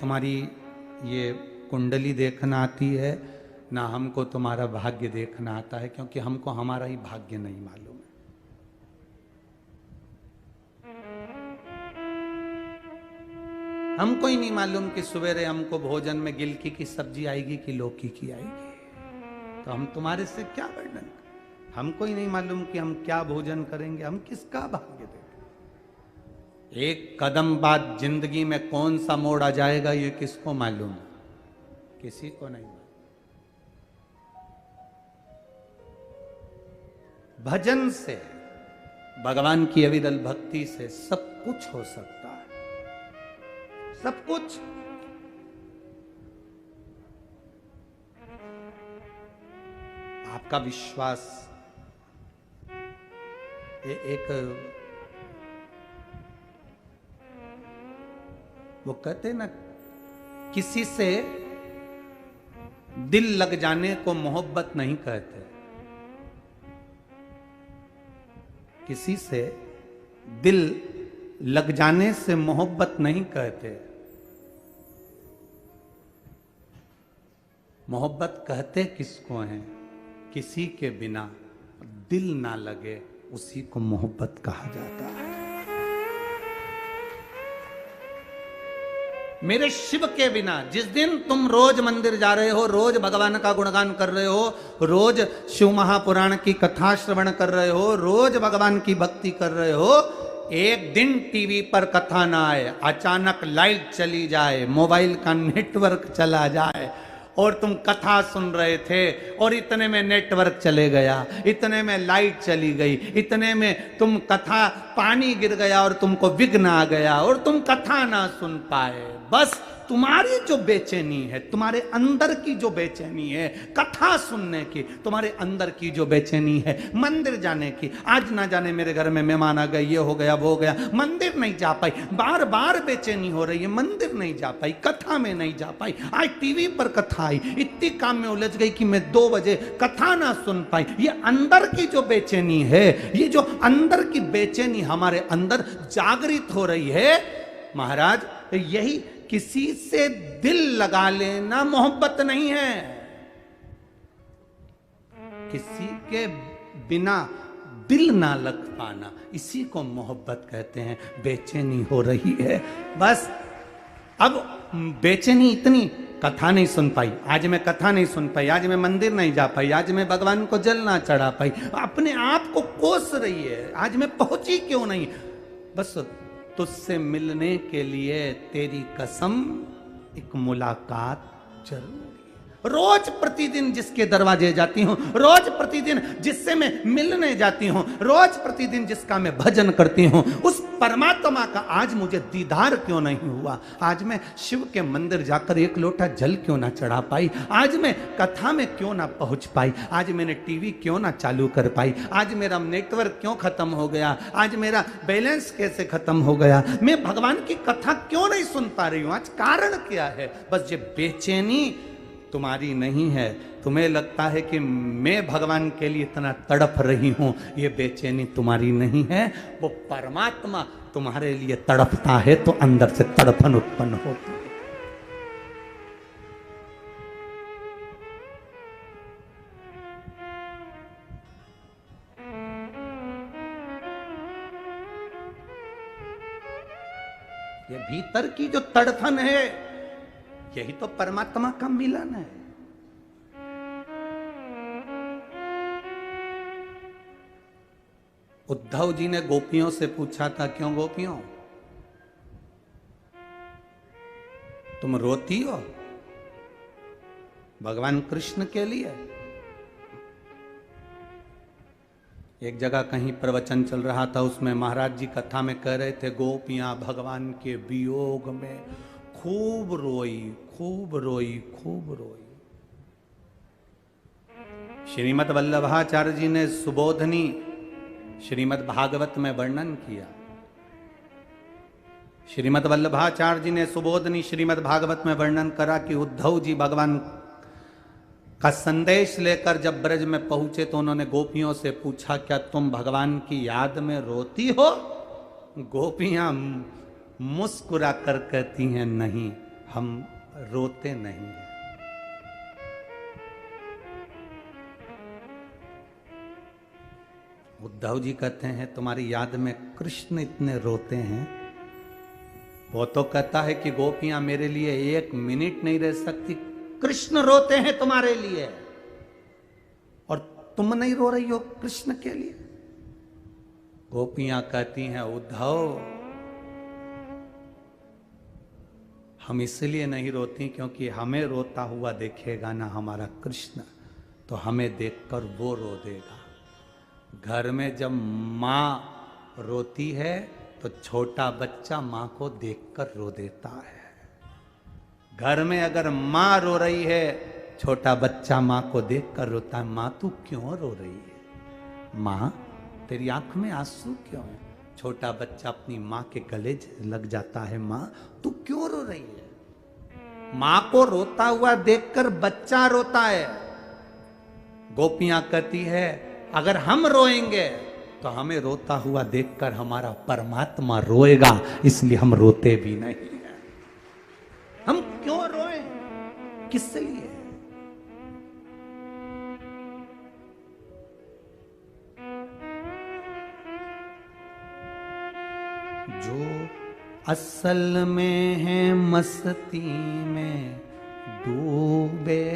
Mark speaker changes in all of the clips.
Speaker 1: तुम्हारी ये कुंडली देखना आती है ना हमको तुम्हारा भाग्य देखना आता है, क्योंकि हमको हमारा ही भाग्य नहीं मालूम है। हमको ही नहीं मालूम कि सवेरे हमको भोजन में गिलकी की सब्जी आएगी कि लौकी की आएगी, तो हम तुम्हारे से क्या वर्णन करें। हमको ही नहीं मालूम कि हम क्या भोजन करेंगे, हम किसका भाग्य देखें। एक कदम बाद जिंदगी में कौन सा मोड़ आ जाएगा ये किसको मालूम, किसी को नहीं मालूम। भजन से, भगवान की अविरल भक्ति से सब कुछ हो सकता है, सब कुछ। आपका विश्वास, ये एक वो कहते ना, किसी से दिल लग जाने को मोहब्बत नहीं कहते, किसी से दिल लग जाने से मोहब्बत नहीं कहते। मोहब्बत कहते किसको हैं? किसी के बिना दिल ना लगे उसी को मोहब्बत कहा जाता है। मेरे शिव के बिना, जिस दिन तुम रोज मंदिर जा रहे हो, रोज भगवान का गुणगान कर रहे हो, रोज शिव महापुराण की कथा श्रवण कर रहे हो, रोज भगवान की भक्ति कर रहे हो, एक दिन टीवी पर कथा ना आए, अचानक लाइट चली जाए, मोबाइल का नेटवर्क चला जाए और तुम कथा सुन रहे थे और इतने में नेटवर्क चले गया, इतने में लाइट चली गई, इतने में तुम कथा पानी गिर गया और तुमको विघ्न आ गया और तुम कथा ना सुन पाए। बस तुम्हारी जो बेचैनी है, तुम्हारे अंदर की जो बेचैनी है कथा सुनने की, तुम्हारे अंदर की जो बेचैनी है मंदिर जाने की, आज ना जाने मेरे घर में मेहमान आ गए, ये हो गया वो हो गया, मंदिर नहीं जा पाई, बार बार बेचैनी हो रही है, मंदिर नहीं जा पाई, कथा में नहीं जा पाई, आज टीवी पर कथा आई, इतनी काम में उलझ गई कि मैं 2 बजे कथा ना सुन पाई। ये अंदर की जो बेचैनी है, ये जो अंदर की बेचैनी हमारे अंदर जागृत हो रही है महाराज, यही किसी से दिल लगा लेना मोहब्बत नहीं है। किसी के बिना दिल ना लग पाना, इसी को मोहब्बत कहते हैं। बेचैनी हो रही है, बस अब बेचैनी इतनी, कथा नहीं सुन पाई, आज मैं कथा नहीं सुन पाई, आज मैं मंदिर नहीं जा पाई, आज मैं भगवान को जल ना चढ़ा पाई, अपने आप को कोस रही है, आज मैं पहुंची क्यों नहीं। बस तुझसे मिलने के लिए तेरी कसम एक मुलाकात जरूरी है। रोज प्रतिदिन जिसके दरवाजे जाती हूं, रोज प्रतिदिन जिससे मैं मिलने जाती हूं, रोज प्रतिदिन जिसका मैं भजन करती हूं, उस परमात्मा का आज मुझे दीदार क्यों नहीं हुआ। आज मैं शिव के मंदिर जाकर एक लोटा जल क्यों ना चढ़ा पाई, आज मैं कथा में क्यों ना पहुंच पाई, आज मैंने टीवी क्यों ना चालू कर पाई, आज मेरा नेटवर्क क्यों खत्म हो गया, आज मेरा बैलेंस कैसे खत्म हो गया, मैं भगवान की कथा क्यों नहीं सुन पा रही हूं, आज कारण क्या है। बस ये बेचैनी तुम्हारी नहीं है। तुम्हें लगता है कि मैं भगवान के लिए इतना तड़प रही हूं, ये बेचैनी तुम्हारी नहीं है, वो परमात्मा तुम्हारे लिए तड़पता है तो अंदर से तड़पन उत्पन्न होती है। ये भीतर की जो तड़फन है, यही तो परमात्मा का मिलन है। उद्धव जी ने गोपियों से पूछा था, क्यों गोपियों तुम रोती हो भगवान कृष्ण के लिए। एक जगह कहीं प्रवचन चल रहा था, उसमें महाराज जी कथा में कह रहे थे, गोपियां भगवान के वियोग में खूब रोई, खूब रोई, खूब रोई। श्रीमद् वल्लभाचार्य जी ने सुबोधनी श्रीमद् भागवत में वर्णन किया। श्रीमद् वल्लभाचार्य जी ने सुबोधनी श्रीमद् भागवत में वर्णन करा कि उद्धव जी भगवान का संदेश लेकर जब ब्रज में पहुंचे तो उन्होंने गोपियों से पूछा, क्या तुम भगवान की याद में रोती हो? गोपियां मुस्कुरा कर कहती हैं, नहीं, हम रोते नहीं हैं। उद्धव जी कहते हैं तुम्हारी याद में कृष्ण इतने रोते हैं। वो तो कहता है कि गोपियां मेरे लिए 1 मिनट नहीं रह सकती, कृष्ण रोते हैं तुम्हारे लिए, और तुम नहीं रो रही हो कृष्ण के लिए। गोपियां कहती हैं उद्धव हम इसलिए नहीं रोती क्योंकि हमें रोता हुआ देखेगा ना हमारा कृष्ण, तो हमें देखकर वो रो देगा। घर में जब माँ रोती है तो छोटा बच्चा माँ को देखकर रो देता है। घर में अगर माँ रो रही है, छोटा बच्चा माँ को देखकर रोता है, माँ तू क्यों रो रही है, माँ तेरी आंख में आंसू क्यों है। छोटा बच्चा अपनी माँ के गले लग जाता है, माँ तू क्यों रो रही है। माँ को रोता हुआ देखकर बच्चा रोता है। गोपियां कहती है अगर हम रोएंगे तो हमें रोता हुआ देखकर हमारा परमात्मा रोएगा, इसलिए हम रोते भी नहीं हैं। हम क्यों रोएं, किस लिए। जो असल में है मस्ती में डूबे,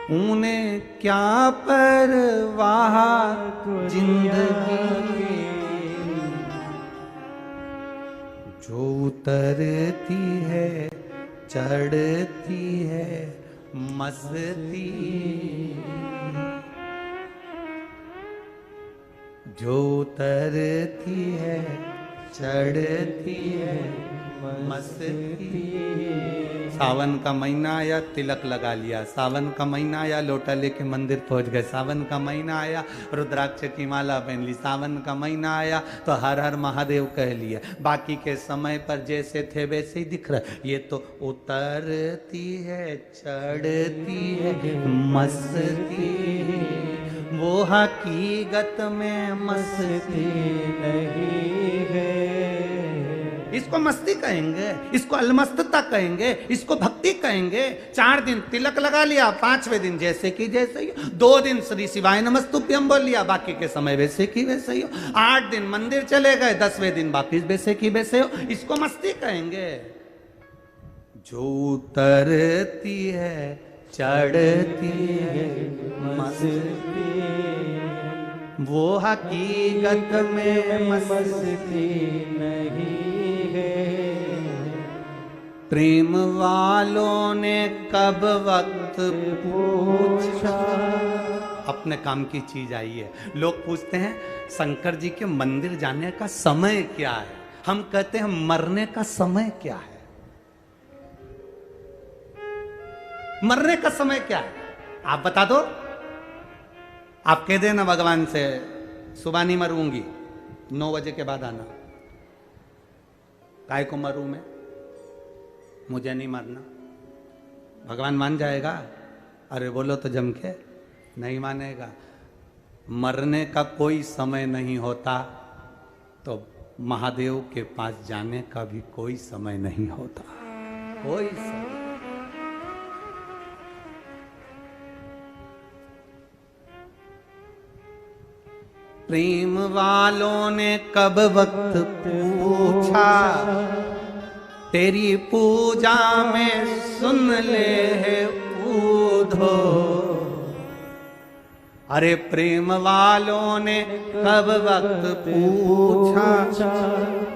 Speaker 1: उन्हें क्या परवाह जिंदगी। जो उतरती है चढ़ती है मस्ती, जो उतरती है चढ़ती है मस्ती। सावन का महीना आया तिलक लगा लिया, सावन का महीना आया लोटा लेके मंदिर पहुंच गए, सावन का महीना आया रुद्राक्ष की माला पहन ली, सावन का महीना आया तो हर हर महादेव कह लिया। बाकी के समय पर जैसे थे वैसे ही दिख रहा है। ये तो उतरती है चढ़ती है मस्ती, वो हकीकत में मस्ती नहीं है। इसको मस्ती कहेंगे, इसको अलमस्तता कहेंगे, इसको भक्ति कहेंगे। 4 दिन तिलक लगा लिया, 5वें दिन जैसे कि जैसे ही, 2 दिन श्री शिवाय नमस्तुभ्यम बोल लिया, बाकी के समय वैसे की वैसे ही हो। 8 दिन मंदिर चले गए, 10वें दिन वापिस वैसे की वैसे हो, इसको मस्ती कहेंगे। जो उतरती है चढ़ती है मस्ती, वो हकीकत में मस्ती नहीं है। प्रेम वालों ने कब वक्त पूछा, अपने काम की चीज आई है। लोग पूछते हैं शंकर जी के मंदिर जाने का समय क्या है, हम कहते हैं मरने का समय क्या है। मरने का समय क्या है आप बता दो। आप कह देना भगवान से सुबह नहीं मरूंगी, 9 बजे के बाद आना। काय को मरूं मैं, मुझे नहीं मरना। भगवान मान जाएगा? अरे बोलो तो जम के, नहीं मानेगा। मरने का कोई समय नहीं होता तो महादेव के पास जाने का भी कोई समय नहीं होता, कोई समय। प्रेम वालों ने कब वक्त पूछा, तेरी पूजा में सुन ले है ऊधो। अरे प्रेम वालों ने कब वक्त पूछा,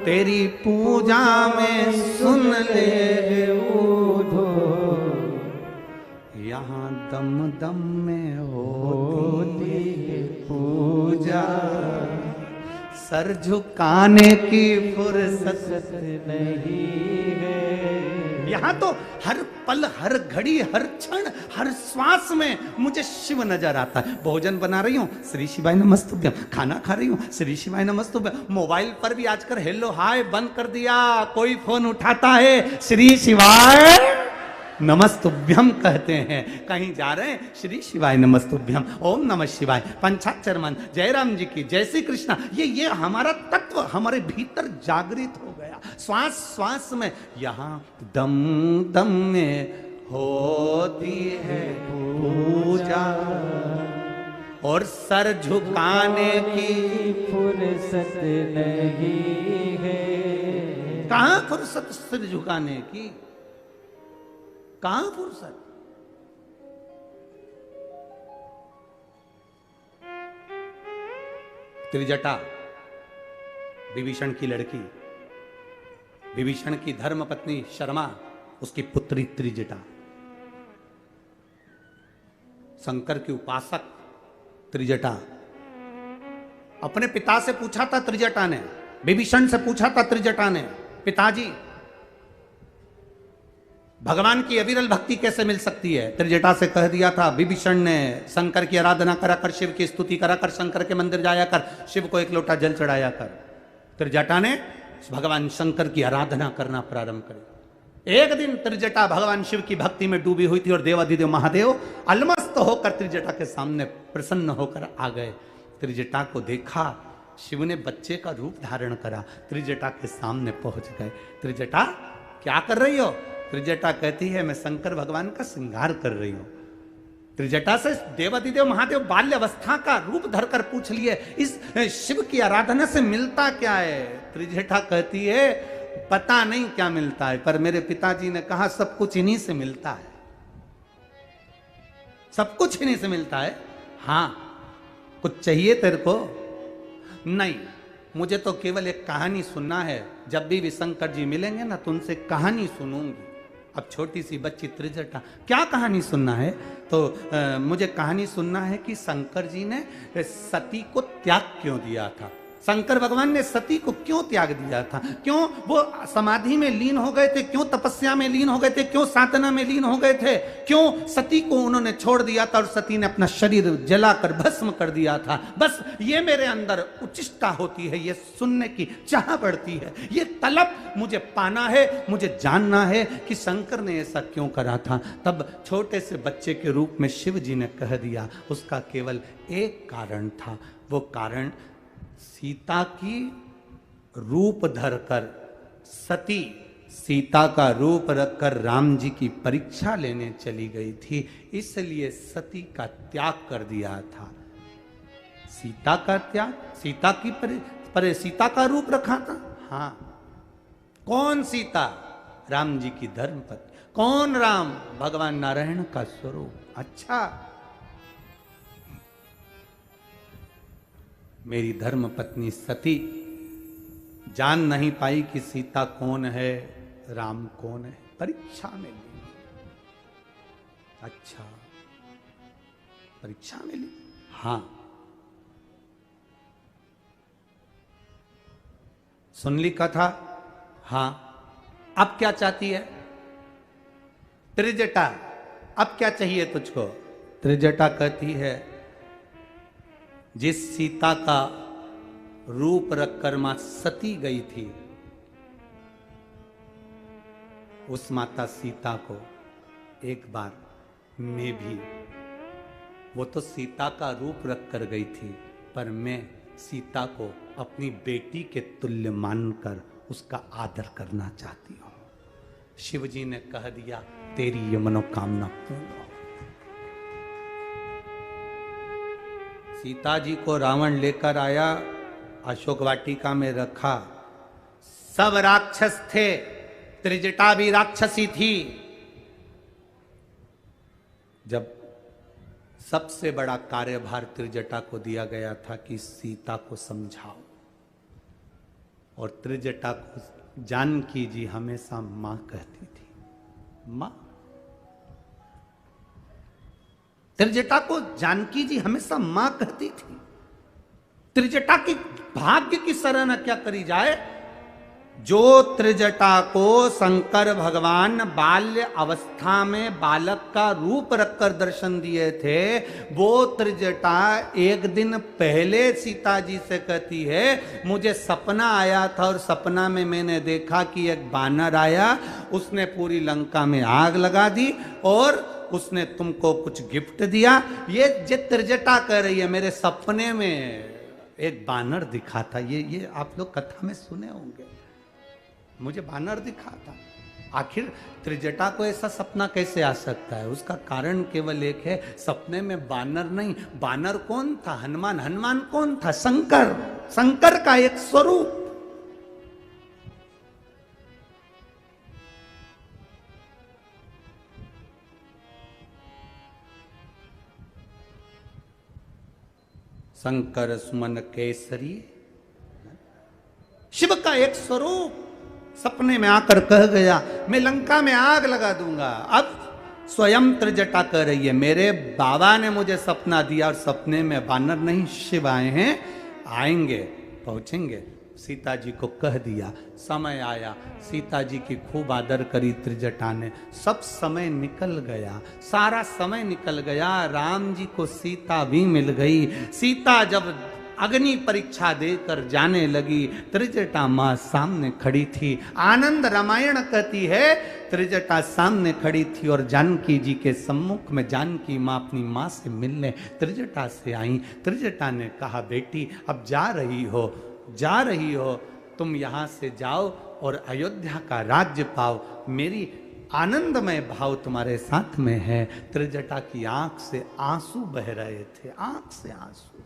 Speaker 1: तेरी पूजा में सुन ले है ऊधो। यहाँ दम दम में होती है पूजा, सर झुकाने की फुर्सत नहीं है। यहाँ तो हर पल हर घड़ी हर क्षण हर श्वास में मुझे शिव नजर आता है। भोजन बना रही हूँ श्री शिवाय नमस्तुभ्यम, खाना खा रही हूँ श्री शिवाय नमस्तुभ्यम। मोबाइल पर भी आजकल हेलो हाय बंद कर दिया, कोई फोन उठाता है श्री शिवाय नमस्तुभ्यम कहते हैं। कहीं जा रहे हैं, श्री शिवाय नमस्तुभ्यम, ओम नमः शिवाय, पंचाक्षर मंत्र, जय राम जी की, जय श्री कृष्णा। ये हमारा तत्व हमारे भीतर जागृत हो गया। श्वास श्वास में, यहाँ दम दम में होती है पूजा, और सर झुकाने की
Speaker 2: फुर्सत नहीं है।
Speaker 1: कहां फुर्सत सिर झुकाने की, कहां फुर्सत। त्रिजटा विभीषण की लड़की, विभीषण की धर्म पत्नी शर्मा, उसकी पुत्री त्रिजटा, शंकर की उपासक त्रिजटा। अपने पिता से पूछा था त्रिजटा ने, विभीषण से पूछा था त्रिजटा ने, पिताजी भगवान की अविरल भक्ति कैसे मिल सकती है। त्रिजटा से कह दिया था विभीषण ने, शंकर की आराधना करा कर, शिव की स्तुति करा कर, शंकर के मंदिर जाया कर, शिव को एक लोटा जल चढ़ाया कर। त्रिजटा ने भगवान शंकर की आराधना करना प्रारंभ करी। एक दिन त्रिजटा भगवान शिव की भक्ति में डूबी हुई थी और देवाधिदेव महादेव अलमस्त होकर त्रिजटा के सामने प्रसन्न होकर आ गए। त्रिजटा को देखा, शिव ने बच्चे का रूप धारण करा, त्रिजटा के सामने पहुंच गए। त्रिजटा क्या कर रही हो। त्रिजटा कहती है मैं शंकर भगवान का श्रृंगार कर रही हूं। त्रिजटा से देवाधिदेव महादेव बाल्य अवस्था का रूप धरकर पूछ लिए, इस शिव की आराधना से मिलता क्या है। त्रिजटा कहती है पता नहीं क्या मिलता है, पर मेरे पिताजी ने कहा सब कुछ इन्हीं से मिलता है, सब कुछ इन्हीं से मिलता है। हां, कुछ चाहिए तेरे को। नहीं, मुझे तो केवल एक कहानी सुनना है। जब भी शंकर जी मिलेंगे ना तो उनसे कहानी सुनूंगी। अब छोटी सी बच्ची त्रिजटा, क्या कहानी सुनना है। तो मुझे कहानी सुनना है कि शंकर जी ने सती को त्याग क्यों दिया था, शंकर भगवान ने सती को क्यों त्याग दिया था, क्यों वो समाधि में लीन हो गए थे, क्यों तपस्या में लीन हो गए थे, क्यों साधना में लीन हो गए थे, क्यों सती को उन्होंने छोड़ दिया था और सती ने अपना शरीर जलाकर भस्म कर दिया था। बस ये मेरे अंदर उचिष्टा होती है, ये सुनने की चाह बढ़ती है, ये तलब मुझे पाना है, मुझे जानना है कि शंकर ने ऐसा क्यों करा था। तब छोटे से बच्चे के रूप में शिव जी ने कह दिया, उसका केवल एक कारण था। वो कारण सीता की रूप धरकर, सती सीता का रूप रखकर राम जी की परीक्षा लेने चली गई थी, इसलिए सती का त्याग कर दिया था। सीता का त्याग, सीता की पर सीता का रूप रखा था। हाँ, कौन सीता, राम जी की धर्मपत्नी। कौन राम, भगवान नारायण का स्वरूप। अच्छा, मेरी धर्म पत्नी सती जान नहीं पाई कि सीता कौन है, राम कौन है, परीक्षा में ली। अच्छा, परीक्षा में ली। हाँ, सुन ली कथा। हाँ, अब क्या चाहती है त्रिजटा, अब क्या चाहिए तुझको। त्रिजटा कहती है जिस सीता का रूप रखकर मां सती गई थी, उस माता सीता को एक बार मैं भी, वो तो सीता का रूप रखकर गई थी, पर मैं सीता को अपनी बेटी के तुल्य मानकर उसका आदर करना चाहती हूं। शिव जी ने कह दिया तेरी ये मनोकामना पूर्ण हो। सीता जी को रावण लेकर आया, अशोक वाटिका में रखा। सब राक्षस थे, त्रिजटा भी राक्षसी थी। जब सबसे बड़ा कार्यभार त्रिजटा को दिया गया था कि सीता को समझाओ, और त्रिजटा को जानकी जी हमेशा मां कहती थी, मां। त्रिजटा को जानकी जी हमेशा मां कहती थी। त्रिजटा की भाग्य की सराहना क्या करी जाए, जो त्रिजटा को शंकर भगवान बाल्य अवस्था में बालक का रूप रखकर दर्शन दिए थे, वो त्रिजटा एक दिन पहले सीता जी से कहती है मुझे सपना आया था और सपना में मैंने देखा कि एक बानर आया उसने पूरी लंका में आग लगा दी और उसने तुमको कुछ गिफ्ट दिया। ये त्रिजटा कह रही है मेरे सपने में एक बानर दिखा था। ये आप लोग कथा में सुने होंगे, मुझे बानर दिखा था। आखिर त्रिजटा को ऐसा सपना कैसे आ सकता है? उसका कारण केवल एक है, सपने में बानर नहीं। बानर कौन था? हनुमान। हनुमान कौन था? शंकर। शंकर का एक स्वरूप। शंकर सुमन केसरी, शिव का एक स्वरूप सपने में आकर कह गया मैं लंका में आग लगा दूंगा। अब स्वयं त्रिजटा कह रही है मेरे बाबा ने मुझे सपना दिया और सपने में बानर नहीं शिव आए हैं, आएंगे, पहुंचेंगे। सीता जी को कह दिया, समय आया, सीता जी की खूब आदर करी त्रिजटा ने। सब समय निकल गया, सारा समय निकल गया, राम जी को सीता भी मिल गई। सीता जब अग्नि परीक्षा देकर जाने लगी, त्रिजटा माँ सामने खड़ी थी। आनंद रामायण कहती है त्रिजटा सामने खड़ी थी और जानकी जी के सम्मुख में जानकी माँ अपनी माँ से मिलने त्रिजटा से आई। त्रिजटा ने कहा बेटी अब जा रही हो, तुम यहाँ से जाओ और अयोध्या का राज्य पाओ, मेरी आनंदमय भाव तुम्हारे साथ में है। त्रिजटा की आंख से आंसू बह रहे थे, आंख से आंसू।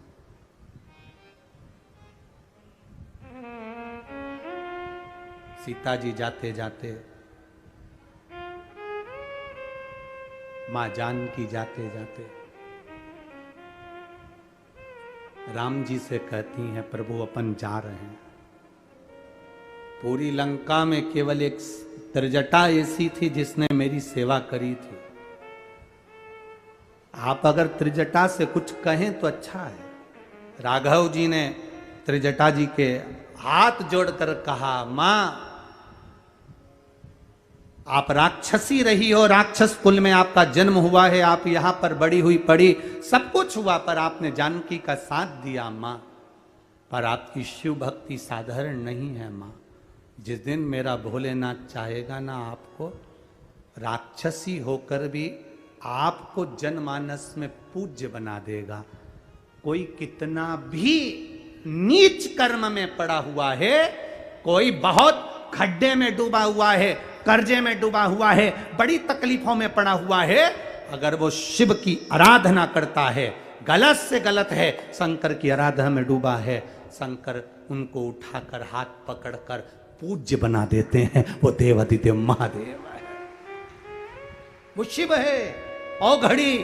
Speaker 1: सीता जी जाते जाते, मां जानकी जाते जाते राम जी से कहती हैं प्रभु अपन जा रहे हैं। पूरी लंका में केवल एक त्रिजटा ऐसी थी जिसने मेरी सेवा करी थी। आप अगर त्रिजटा से कुछ कहें तो अच्छा है। राघव जी ने त्रिजटा जी के हाथ जोड़कर कहा मां आप राक्षसी रही हो, राक्षस कुल में आपका जन्म हुआ है, आप यहां पर बड़ी हुई पड़ी, सब कुछ हुआ, पर आपने जानकी का साथ दिया मां। पर आपकी शिव भक्ति साधारण नहीं है मां। जिस दिन मेरा भोलेनाथ चाहेगा ना आपको, राक्षसी होकर भी आपको जनमानस में पूज्य बना देगा। कोई कितना भी नीच कर्म में पड़ा हुआ है, कोई बहुत खड्डे में डूबा हुआ है, कर्जे में डूबा हुआ है, बड़ी तकलीफों में पड़ा हुआ है, अगर वो शिव की आराधना करता है, गलत से गलत है, शंकर की आराधना में डूबा है, शंकर उनको उठाकर हाथ पकड़कर पूज्य बना देते हैं। वो देवादिदेव महादेव है, वो शिव है। औघड़ी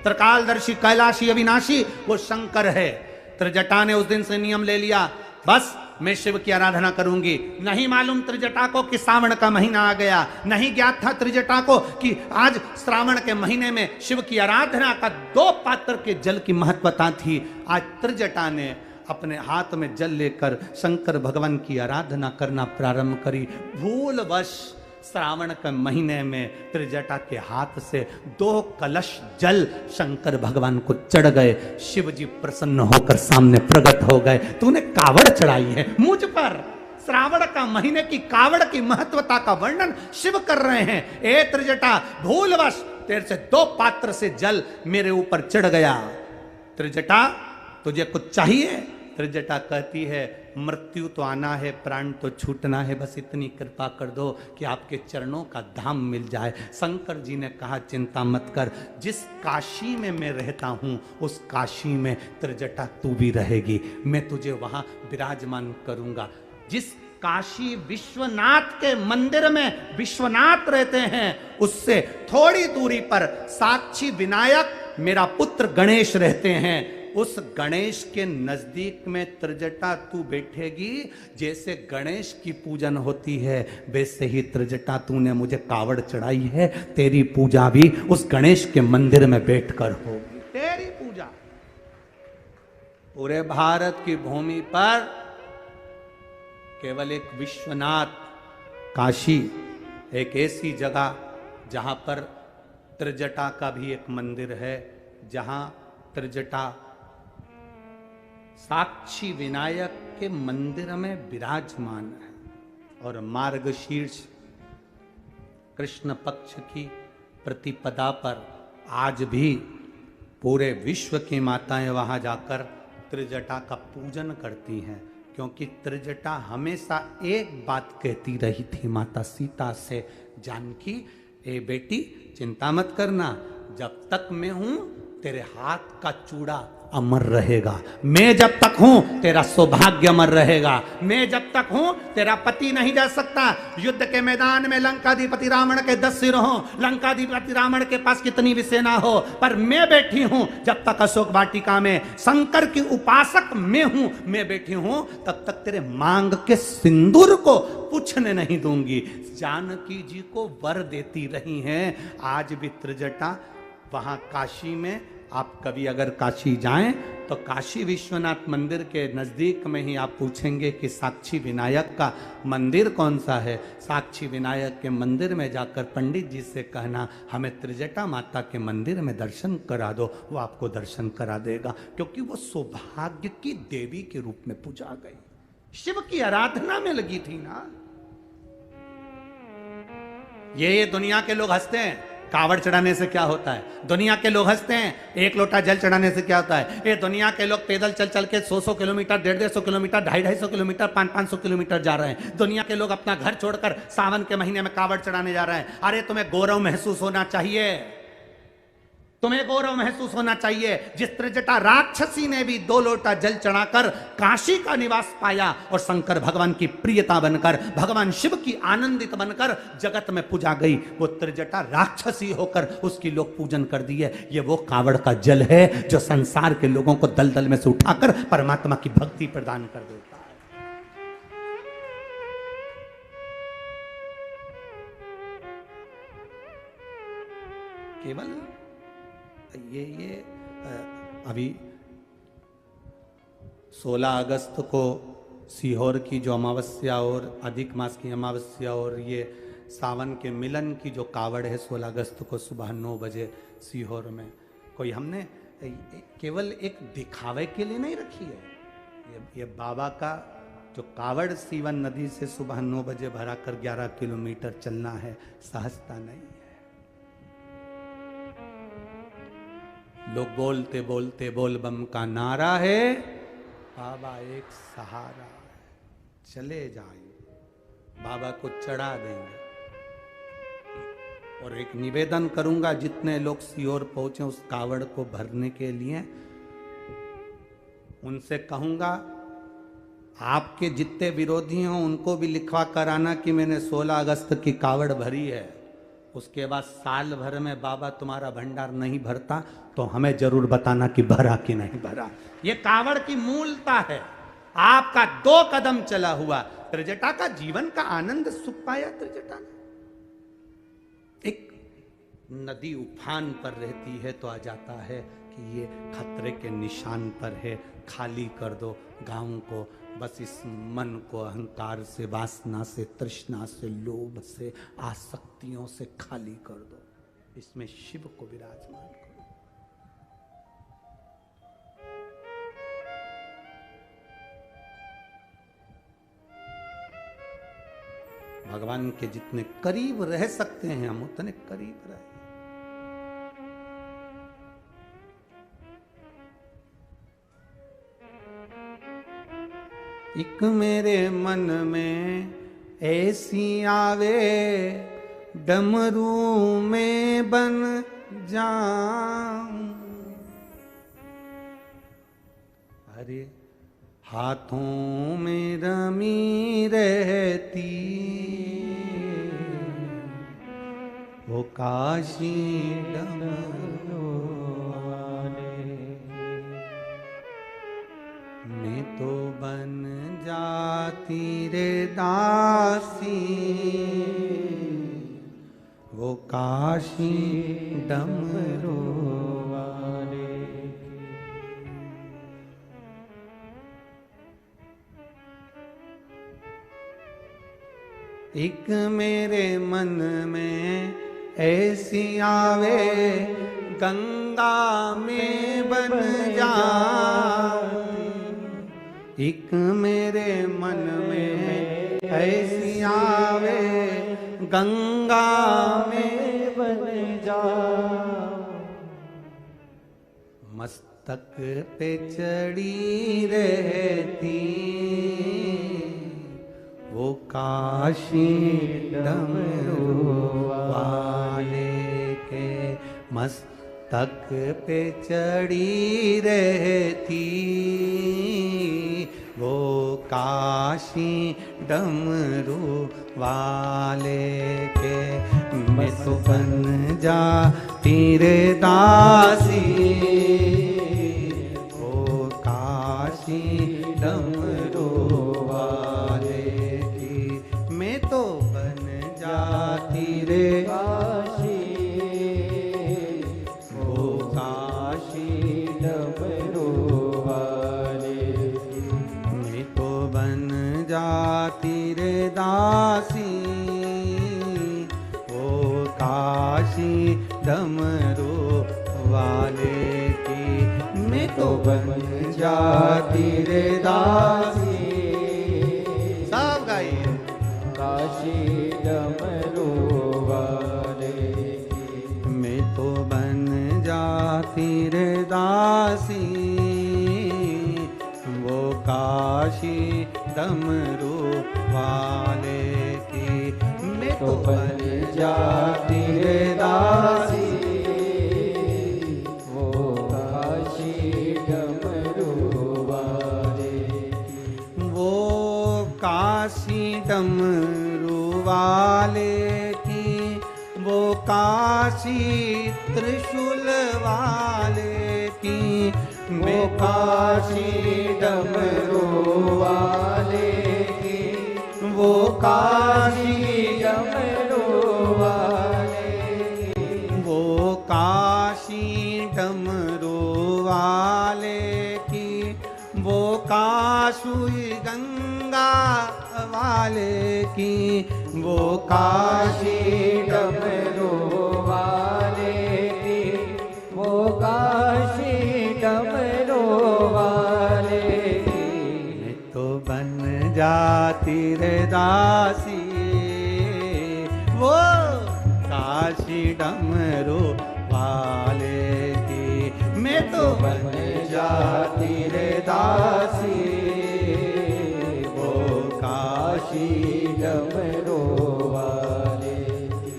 Speaker 1: त्रिकालदर्शी कैलाशी अविनाशी वो शंकर है। त्रिजटा ने उस दिन से नियम ले लिया, बस मैं शिव की आराधना करूंगी। नहीं मालूम त्रिजटा को कि श्रावण का महीना आ गया, नहीं ज्ञात था त्रिजटा को कि आज श्रावण के महीने में शिव की आराधना का 2 पात्र के जल की महत्वता थी। आज त्रिजटा ने अपने हाथ में जल लेकर शंकर भगवान की आराधना करना प्रारंभ करी। भूलवश श्रावण के महीने में त्रिजटा के हाथ से 2 कलश जल शंकर भगवान को चढ़ गए। शिव जी प्रसन्न होकर सामने प्रकट हो गए, तूने कावड़ चढ़ाई है मुझ पर। श्रावण का महीने की कावड़ की महत्वता का वर्णन शिव कर रहे हैं। ए त्रिजटा भूलवश तेरे से 2 पात्र से जल मेरे ऊपर चढ़ गया। त्रिजटा तुझे कुछ चाहिए? त्रिजटा कहती है मृत्यु तो आना है, प्राण तो छूटना है, बस इतनी कृपा कर दो कि आपके चरणों का धाम मिल जाए। शंकर जी ने कहा चिंता मत कर, जिस काशी में मैं रहता हूं उस काशी में त्रिजटा तू भी रहेगी, मैं तुझे वहां विराजमान करूंगा। जिस काशी विश्वनाथ के मंदिर में विश्वनाथ रहते हैं उससे थोड़ी दूरी पर साक्षी विनायक मेरा पुत्र गणेश रहते हैं। उस गणेश के नजदीक में त्रिजटा तू बैठेगी। जैसे गणेश की पूजन होती है वैसे ही त्रिजटा तूने मुझे कावड़ चढ़ाई है, तेरी पूजा भी उस गणेश के मंदिर में बैठकर होगी। तेरी पूजा पूरे भारत की भूमि पर केवल एक विश्वनाथ काशी, एक ऐसी जगह जहां पर त्रिजटा का भी एक मंदिर है, जहां त्रिजटा साक्षी विनायक के मंदिर में विराजमान है। और मार्गशीर्ष कृष्ण पक्ष की प्रतिपदा पर आज भी पूरे विश्व की माताएं वहां जाकर त्रिजटा का पूजन करती हैं, क्योंकि त्रिजटा हमेशा एक बात कहती रही थी माता सीता से, जानकी ए बेटी चिंता मत करना, जब तक मैं हूं तेरे हाथ का चूड़ा अमर रहेगा, मैं जब तक हूं तेरा सौभाग्य अमर रहेगा, मैं जब तक हूं तेरा पति नहीं जा सकता। युद्ध के मैदान में लंकाधिपति रावण के 10 सिर हो, लंकाधिपति रावण के पास कितनी भी सेना हो, पर मैं बैठी हूं जब तक अशोक वाटिका में, शंकर की उपासक मैं हूं, मैं बैठी हूं तब तक तेरे मांग के सिंदूर को पूछने नहीं दूंगी। जानकी जी को वर देती रही हैं। आज भी त्रिजटा वहां काशी में, आप कभी अगर काशी जाएं तो काशी विश्वनाथ मंदिर के नज़दीक में ही आप पूछेंगे कि साक्षी विनायक का मंदिर कौन सा है। साक्षी विनायक के मंदिर में जाकर पंडित जी से कहना हमें त्रिजटा माता के मंदिर में दर्शन करा दो, वो आपको दर्शन करा देगा, क्योंकि वो सौभाग्य की देवी के रूप में पूजा गई, शिव की आराधना में लगी थी ना। ये दुनिया के लोग हंसते हैं, कावड़ चढ़ाने से क्या होता है, दुनिया के लोग हंसते हैं, एक लोटा जल चढ़ाने से क्या होता है। ये दुनिया के लोग पैदल चल चल के 100 किलोमीटर, 150 किलोमीटर, 250 किलोमीटर, 500 किलोमीटर जा रहे हैं। दुनिया के लोग अपना घर छोड़कर सावन के महीने में कावड़ चढ़ाने जा रहे हैं। अरे तुम्हें गौरव महसूस होना चाहिए, तुम्हें गौरव महसूस होना चाहिए। जिस त्रिजटा राक्षसी ने भी 2 लोटा जल चढ़ाकर काशी का निवास पाया और शंकर भगवान की प्रियता बनकर, भगवान शिव की आनंदित बनकर जगत में पूजा गई, वो त्रिजटा राक्षसी होकर उसकी लोग पूजन कर दिए। ये वो कावड़ का जल है जो संसार के लोगों को दलदल में से उठाकर परमात्मा की भक्ति प्रदान कर देता है। केवल ये अभी 16 अगस्त को सीहोर की जो अमावस्या और अधिक मास की अमावस्या और ये सावन के मिलन की जो कावड़ है 16 अगस्त को सुबह 9 बजे सीहोर में, कोई हमने केवल एक दिखावे के लिए नहीं रखी है। ये बाबा का जो कावड़ सीवन नदी से सुबह 9 बजे भरा कर 11 किलोमीटर चलना है, सहजता नहीं है। लोग बोलते बोलते बोल बम का नारा है, बाबा एक सहारा है, चले जाएं, बाबा को चढ़ा देंगे। और एक निवेदन करूंगा, जितने लोग सीहोर पहुंचे उस कावड़ को भरने के लिए, उनसे कहूंगा आपके जितने विरोधी हों उनको भी लिखवा कराना कि मैंने 16 अगस्त की कावड़ भरी है। उसके बाद साल भर में बाबा तुम्हारा भंडार नहीं भरता तो हमें जरूर बताना कि भरा कि नहीं भरा। ये कावड़ की मूलता है। आपका 2 कदम चला हुआ त्रिजटा का जीवन का आनंद सुख पाया त्रिजटा ने। एक नदी उफान पर रहती है तो आ जाता है कि ये खतरे के निशान पर है, खाली कर दो गांव को, बस इस मन को अहंकार से, वासना से, तृष्णा से, लोभ से, आसक्तियों से खाली कर दो, इसमें शिव को विराजमान करो। भगवान के जितने करीब रह सकते हैं हम उतने करीब रहे। एक मेरे मन में ऐसी आवे, डमरू में बन जाऊं, अरे हाथों में रमी रहती वो काशी डमरू वाले, मैं तो बन जाती रे दासी वो काशी डमरू वाले। एक मेरे मन में ऐसी आवे, गंगा में बन जा। एक मेरे मन में ऐसी आवे, गंगा में
Speaker 2: बन जा।
Speaker 1: मस्तक पे चढ़ी रहती वो काशी डमरू वाले के, मस्तक पे चढ़ी रहती वो काशी डमरू वाले के। मैं तो बन जाती रे दासी वो काशी डमरू वाले की। मैं तो बन जाती रे
Speaker 2: काशी वो काशी डमरू वाले की।
Speaker 1: मैं तो बन जाती रे दासी वो काशी डमरू वाले की। मैं तो बन जाती रे दासी। सब गाइए।
Speaker 2: काशी डमरू वाले की।
Speaker 1: मैं तो बन जाती रे दासी वो काशी डमरू वाले की। मैं तो बन जाती रे दासी
Speaker 2: वो काशी डमरू वाले की।
Speaker 1: वो काशी डमरू वाले की। वो काशी त्रिशूल वाले की।
Speaker 2: वो काशी डमरू वाले की।
Speaker 1: वो काशी
Speaker 2: डमरू वाले की।
Speaker 1: वो काशी डमरू वाले की। वो काशुई गंगा वाले की। वो काशी
Speaker 2: डमरू वाले की। वो काशी डमरू वाले की।
Speaker 1: मैं तो बन जाती रे दासी वो काशी डमरू वाले की। मैं तो बन जाती रे दासी वो काशी
Speaker 2: डमरू वाले की।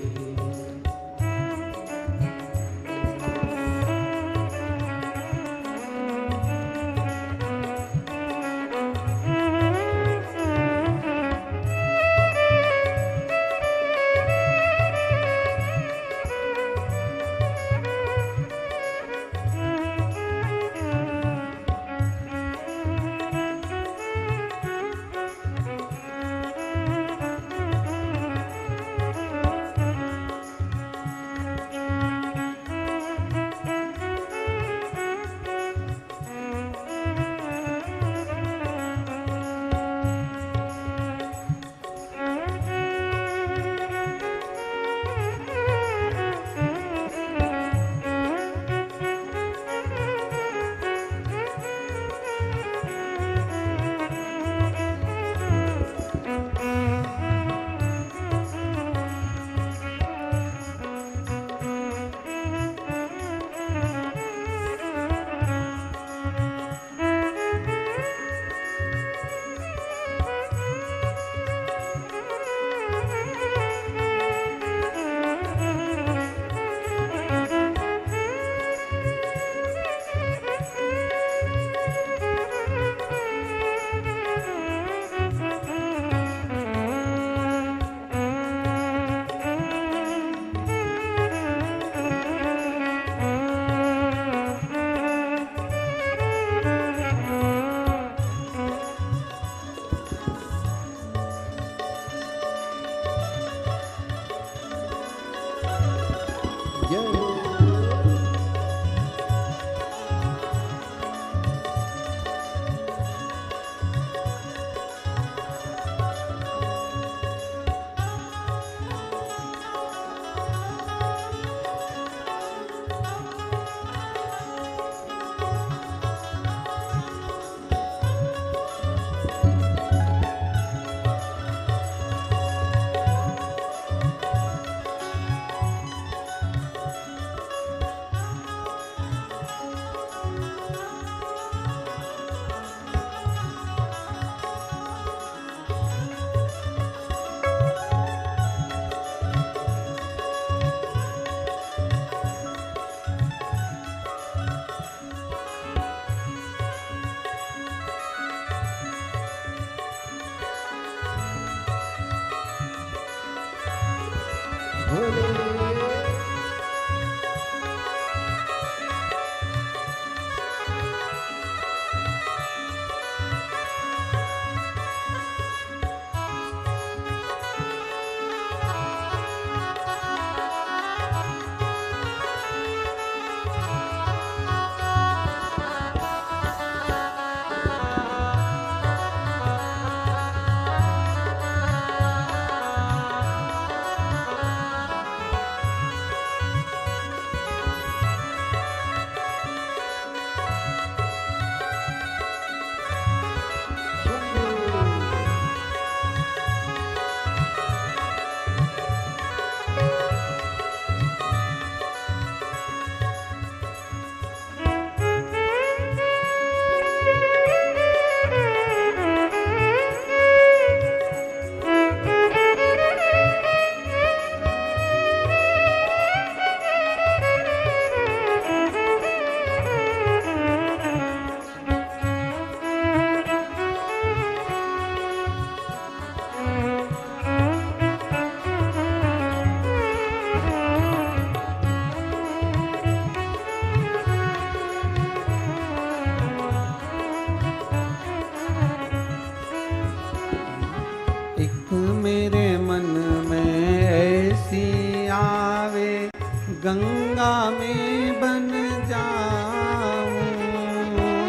Speaker 1: गंगा में बन जाऊं,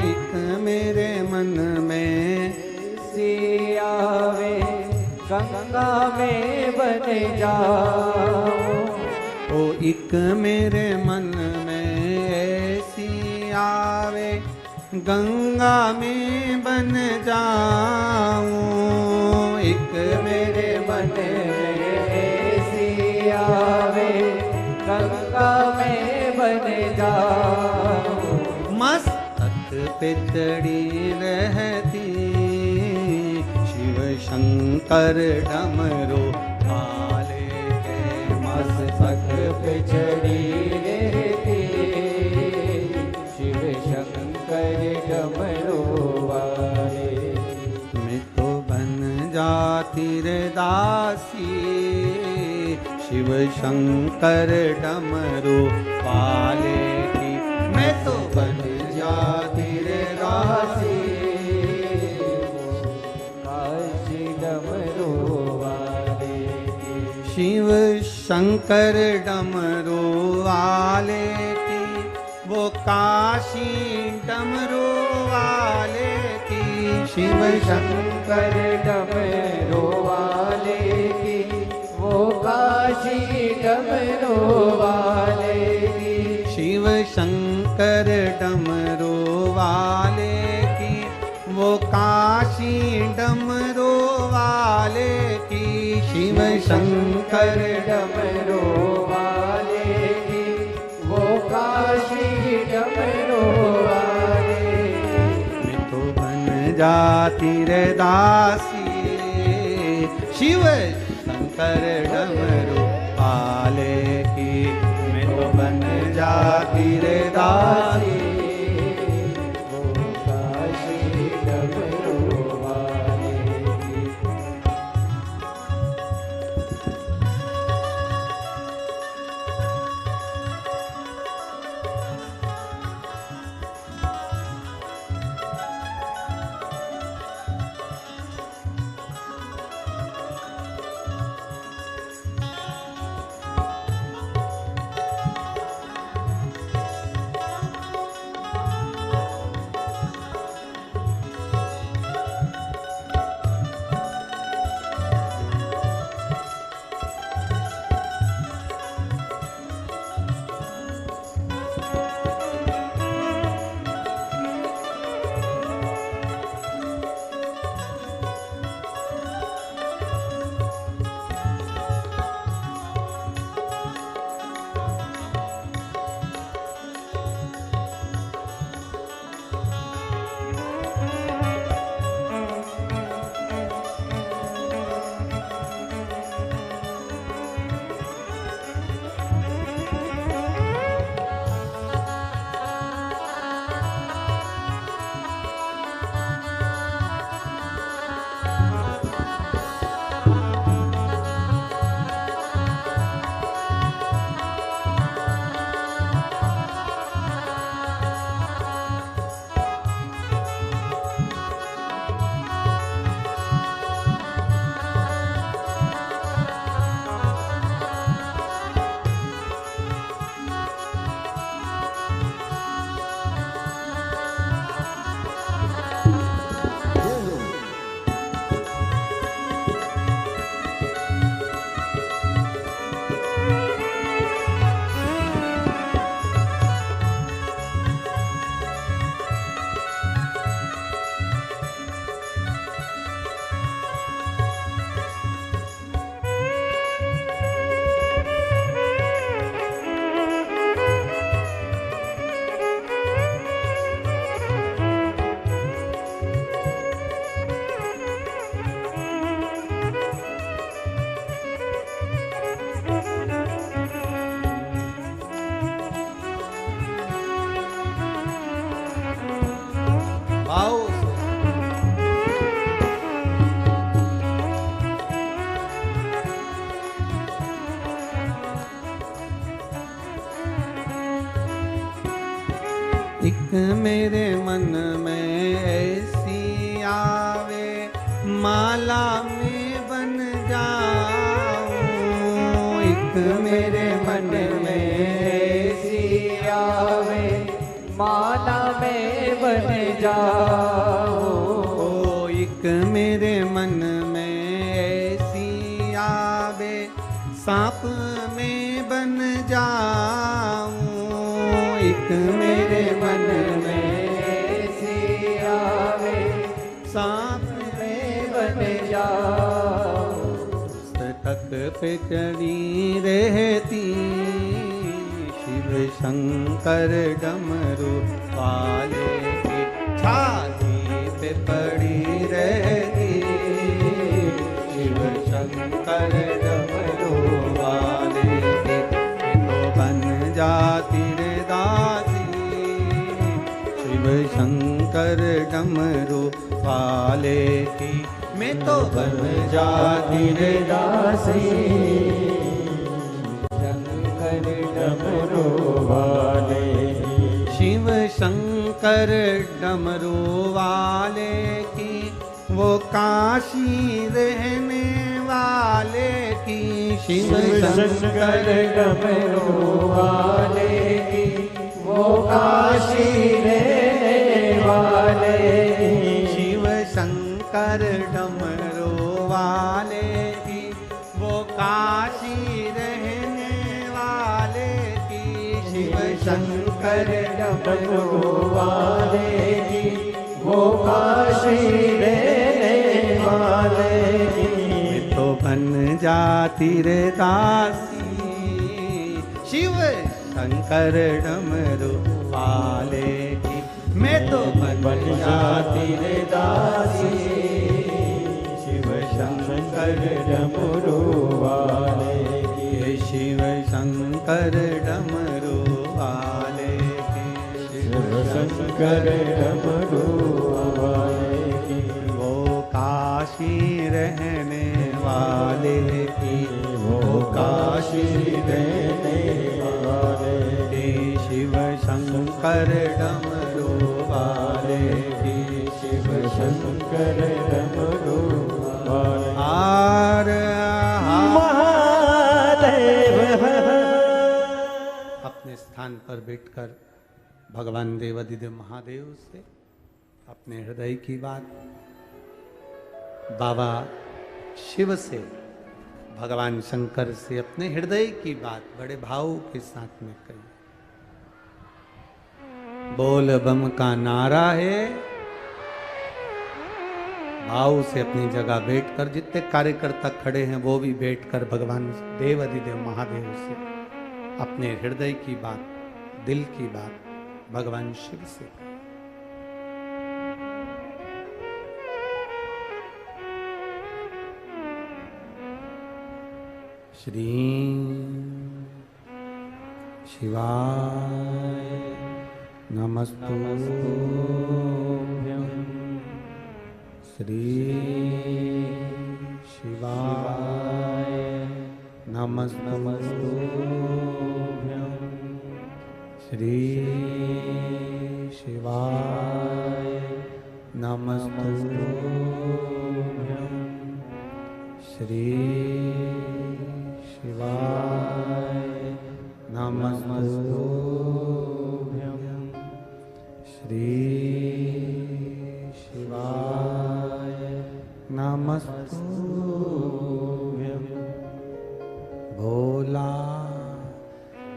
Speaker 1: एक मेरे मन में
Speaker 2: सी आवे, गंगा में बन जाऊं।
Speaker 1: ओ एक मेरे मन में ऐसी आवे, गंगा में बन जाऊं, एक मेरे मन में
Speaker 2: ऐसी आवे, गंगा में बन जाऊं।
Speaker 1: मस्तक पे चढ़ी रहती शिव शंकर डमरू वाले के,
Speaker 2: मस्तक पे चढ़ी रहती शिव शंकर डमरू वाले।
Speaker 1: मैं तो बन जाती रे दासी शिव शंकर डमरू वाले की, मैं तो बन जाती रे दासी
Speaker 2: काशी डमरू वाले की।
Speaker 1: शिव शंकर डमरू वाले की, वो काशी डमरू वाले की, शिव
Speaker 2: शंकर डमरू वाले की, वो काशी डमरू वाले की।
Speaker 1: शिव शंकर डमरू वाले की, वो काशी डमरू वाले की, शिव शंकर
Speaker 2: डमरू वाले की, वो काशी डमरू वाले की।
Speaker 1: मैं तो बन जाती रे दासी शिव शंकर डमरू वाले की, मैं तो बन जाती रे दासी
Speaker 2: वो काशी डमरू वाले की।
Speaker 1: एक मेरे मन में ऐसी आवे, माला में बन जाऊं। एक
Speaker 2: मेरे मन में ऐसी आवे, माला में बन जाओ।
Speaker 1: एक मेरे मन में ऐसी आवे, सांप में बन जाऊं। एक मेरे मन में
Speaker 2: ऐसी आवे,
Speaker 1: सांप
Speaker 2: में बन जाओ।
Speaker 1: तक पे चढ़ी रहती, शिव शंकर डमरू वाले की छाती पे पड़ी रहती, शिव शंकर डमरू वाले की। तो बन जाती रे दासी, शिव शंकर डमरू वाले की। मैं तो बन जाती रे दासी,
Speaker 2: शंकर डमरू वाले की।
Speaker 1: शिव शंकर डमरू वाले की। वो काशी रहने वाले की, शिव शंकर
Speaker 2: डमरू वाले की। वो काशी रहने वाले की,
Speaker 1: शिव शंकर डमरू वाले की। वो काशी रहने वाले की, शिव शंकर
Speaker 2: डमरू वाले की। वो काशी रहने वाले की।
Speaker 1: तो बन जाती रे दासी, शिव शंकर डमरू वाले की। मैं तो बन
Speaker 2: जाती रे दासी,
Speaker 1: शिव शंकर
Speaker 2: डमरू वाले की।
Speaker 1: शिव शंकर डमरू वाले की।
Speaker 2: शिव शंकर डमरू वाले की।
Speaker 1: वो काशी रहने वाले की,
Speaker 2: वो काशी रहने वाले की।
Speaker 1: शिव शंकर डमरू वाले की।
Speaker 2: शिव शंकर डमरू वाले।
Speaker 1: आर
Speaker 2: महादेव।
Speaker 1: अपने स्थान पर बैठकर भगवान देवाधिदेव महादेव से अपने हृदय की बात, बाबा शिव से, भगवान शंकर से अपने हृदय की बात बड़े भाव के साथ में कही। बोल बम का नारा है। भाव से अपनी जगह बैठकर, जितने कार्यकर्ता खड़े हैं वो भी बैठकर भगवान देवाधिदेव महादेव से अपने हृदय की बात, दिल की बात भगवान शिव से। श्री शिवाय नमस्तुभ्यं। श्री शिवाय नमस्तुभ्यं। श्री शिवाय नमस्तुभ्यं। श्री शिवाय नमस्तुभ्यं। श्री शिवाय नमस्तुभ्यं। भोला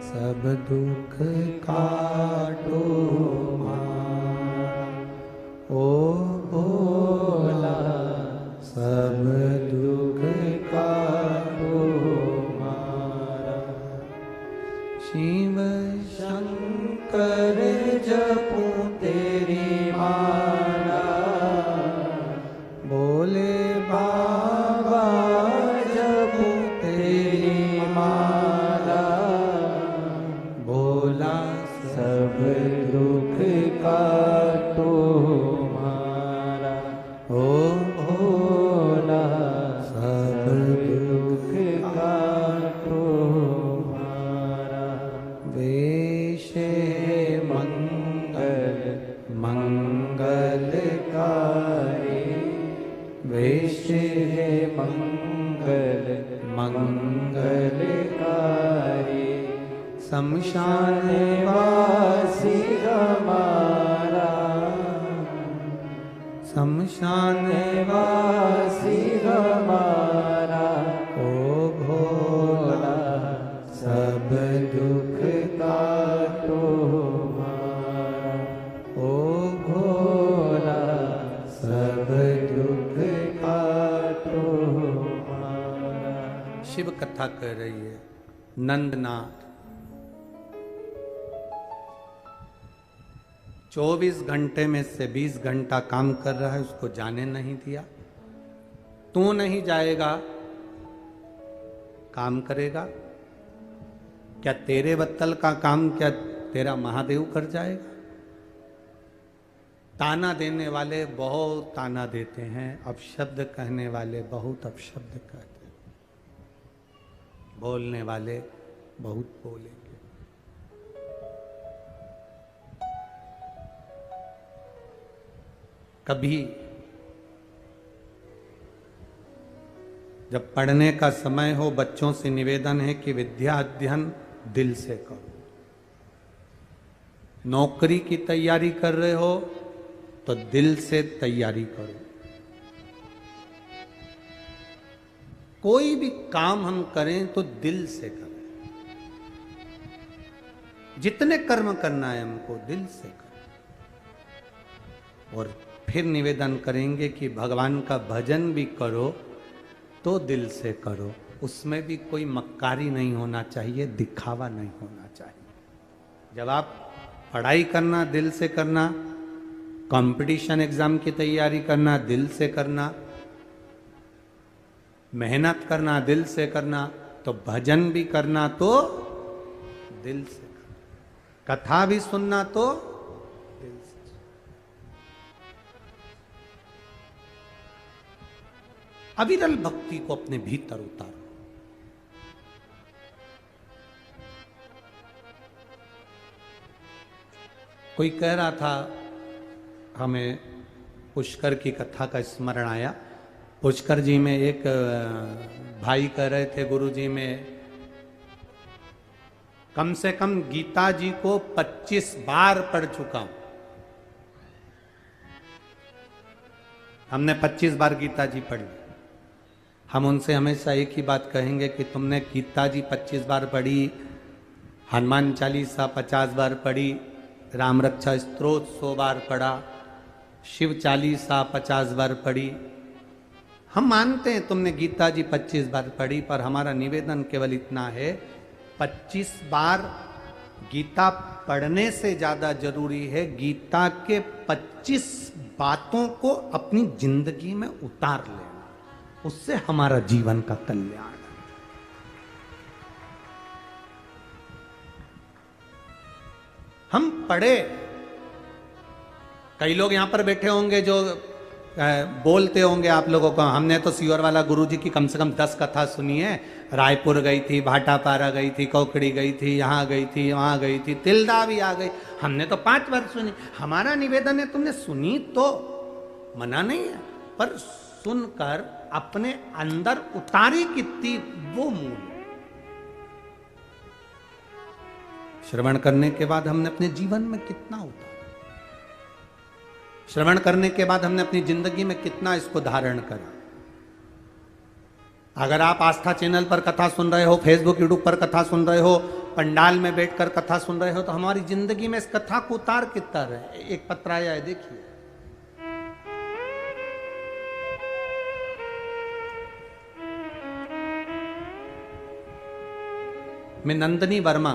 Speaker 1: सब दुख काटो मारा, ओ भोला सब दुख काटो मारा। शिव शंकर जपूं तेरी माला, बोले बाबा जपूं तेरी माला। भोला
Speaker 2: सब दुख काटो मारा,
Speaker 1: ओ
Speaker 2: भोला सब दुख काटो मारा।
Speaker 1: वेश मंगल शमशान
Speaker 2: वासी हमारा,
Speaker 1: शमशान
Speaker 2: वासी हमारा,
Speaker 1: ओ भोला
Speaker 2: सब दुख काटो हमारा,
Speaker 1: ओ
Speaker 2: भोला सब दुख काटो हमारा।
Speaker 1: शिव कथा कह रही है। नंदनाथ 24 घंटे में से 20 घंटा काम कर रहा है, उसको जाने नहीं दिया। तू नहीं जाएगा, काम करेगा क्या? तेरे बत्तल का काम क्या तेरा महादेव कर जाएगा? ताना देने वाले बहुत ताना देते हैं, अपशब्द कहने वाले बहुत अपशब्द कहते हैं, बोलने वाले बहुत बोलेंगे। कभी जब पढ़ने का समय हो, बच्चों से निवेदन है कि विद्या अध्ययन दिल से करो। नौकरी की तैयारी कर रहे हो तो दिल से तैयारी करो। कोई भी काम हम करें तो दिल से करें। जितने कर्म करना है हमको दिल से करें। और फिर निवेदन करेंगे कि भगवान का भजन भी करो तो दिल से करो। उसमें भी कोई मक्कारी नहीं होना चाहिए, दिखावा नहीं होना चाहिए। जब आप पढ़ाई करना दिल से करना, कंपटीशन एग्जाम की तैयारी करना दिल से करना, मेहनत करना दिल से करना, तो भजन भी करना तो दिल से करना, कथा भी सुनना तो दिल से। अविरल भक्ति को अपने भीतर उतारो। कोई कह रहा था, हमें पुष्कर की कथा का स्मरण आया। पुष्कर जी में एक भाई कह रहे थे, गुरु जी में कम से कम गीता जी को 25 बार पढ़ चुका हूं। हमने 25 बार गीता जी पढ़ी। हम उनसे हमेशा एक ही बात कहेंगे कि तुमने गीता जी 25 बार पढ़ी, हनुमान चालीसा 50 बार पढ़ी, राम रक्षा स्तोत्र 100 बार पढ़ा, शिव चालीसा 50 बार पढ़ी। हम मानते हैं तुमने गीता जी 25 बार पढ़ी, पर हमारा निवेदन केवल इतना है, 25 बार गीता पढ़ने से ज्यादा जरूरी है गीता के 25 बातों को अपनी जिंदगी में उतार लेना। उससे हमारा जीवन का कल्याण है। हम पढ़े, कई लोग यहां पर बैठे होंगे जो बोलते होंगे आप लोगों को, हमने तो सीवर वाला गुरु जी की कम से कम 10 कथा सुनी है। रायपुर गई थी, भाटापारा गई थी, कौकड़ी गई थी, यहाँ गई थी, वहाँ गई थी, तिलदा भी आ गई, हमने तो 5 बार सुनी। हमारा निवेदन है, तुमने सुनी तो मना नहीं है, पर सुनकर अपने अंदर उतारी कितनी वो मूल। श्रवण करने के बाद हमने अपने जीवन में कितना उतारा, श्रवण करने के बाद हमने अपनी जिंदगी में कितना इसको धारण करा। अगर आप आस्था चैनल पर कथा सुन रहे हो, फेसबुक यूट्यूब पर कथा सुन रहे हो, पंडाल में बैठकर कथा सुन रहे हो, तो हमारी जिंदगी में इस कथा को उतार कितना रहे। एक पत्र आया है, देखिए। मैं नंदनी वर्मा,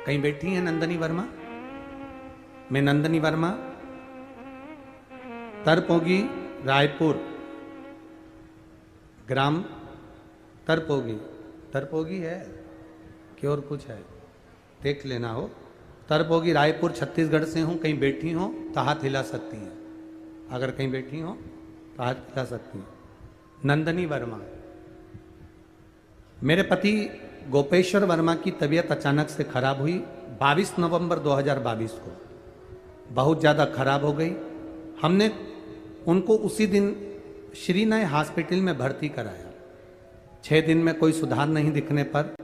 Speaker 1: कहीं बैठी है नंदनी वर्मा? मैं नंदनी वर्मा, तरपोगी, रायपुर, ग्राम तरपोगी। तरपोगी है कि और कुछ है, देख लेना हो। तरपोगी, रायपुर, छत्तीसगढ़ से हूं। कहीं बैठी हो तो हाथ हिला सकती हैं। अगर कहीं बैठी हो तो हाथ हिला सकती हैं। नंदनी वर्मा। मेरे पति गोपेश्वर वर्मा की तबीयत अचानक से खराब हुई 22 नवंबर 2022 को। बहुत ज़्यादा खराब हो गई। हमने उनको उसी दिन श्रीनय हॉस्पिटल में भर्ती कराया। 6 दिन में कोई सुधार नहीं दिखने पर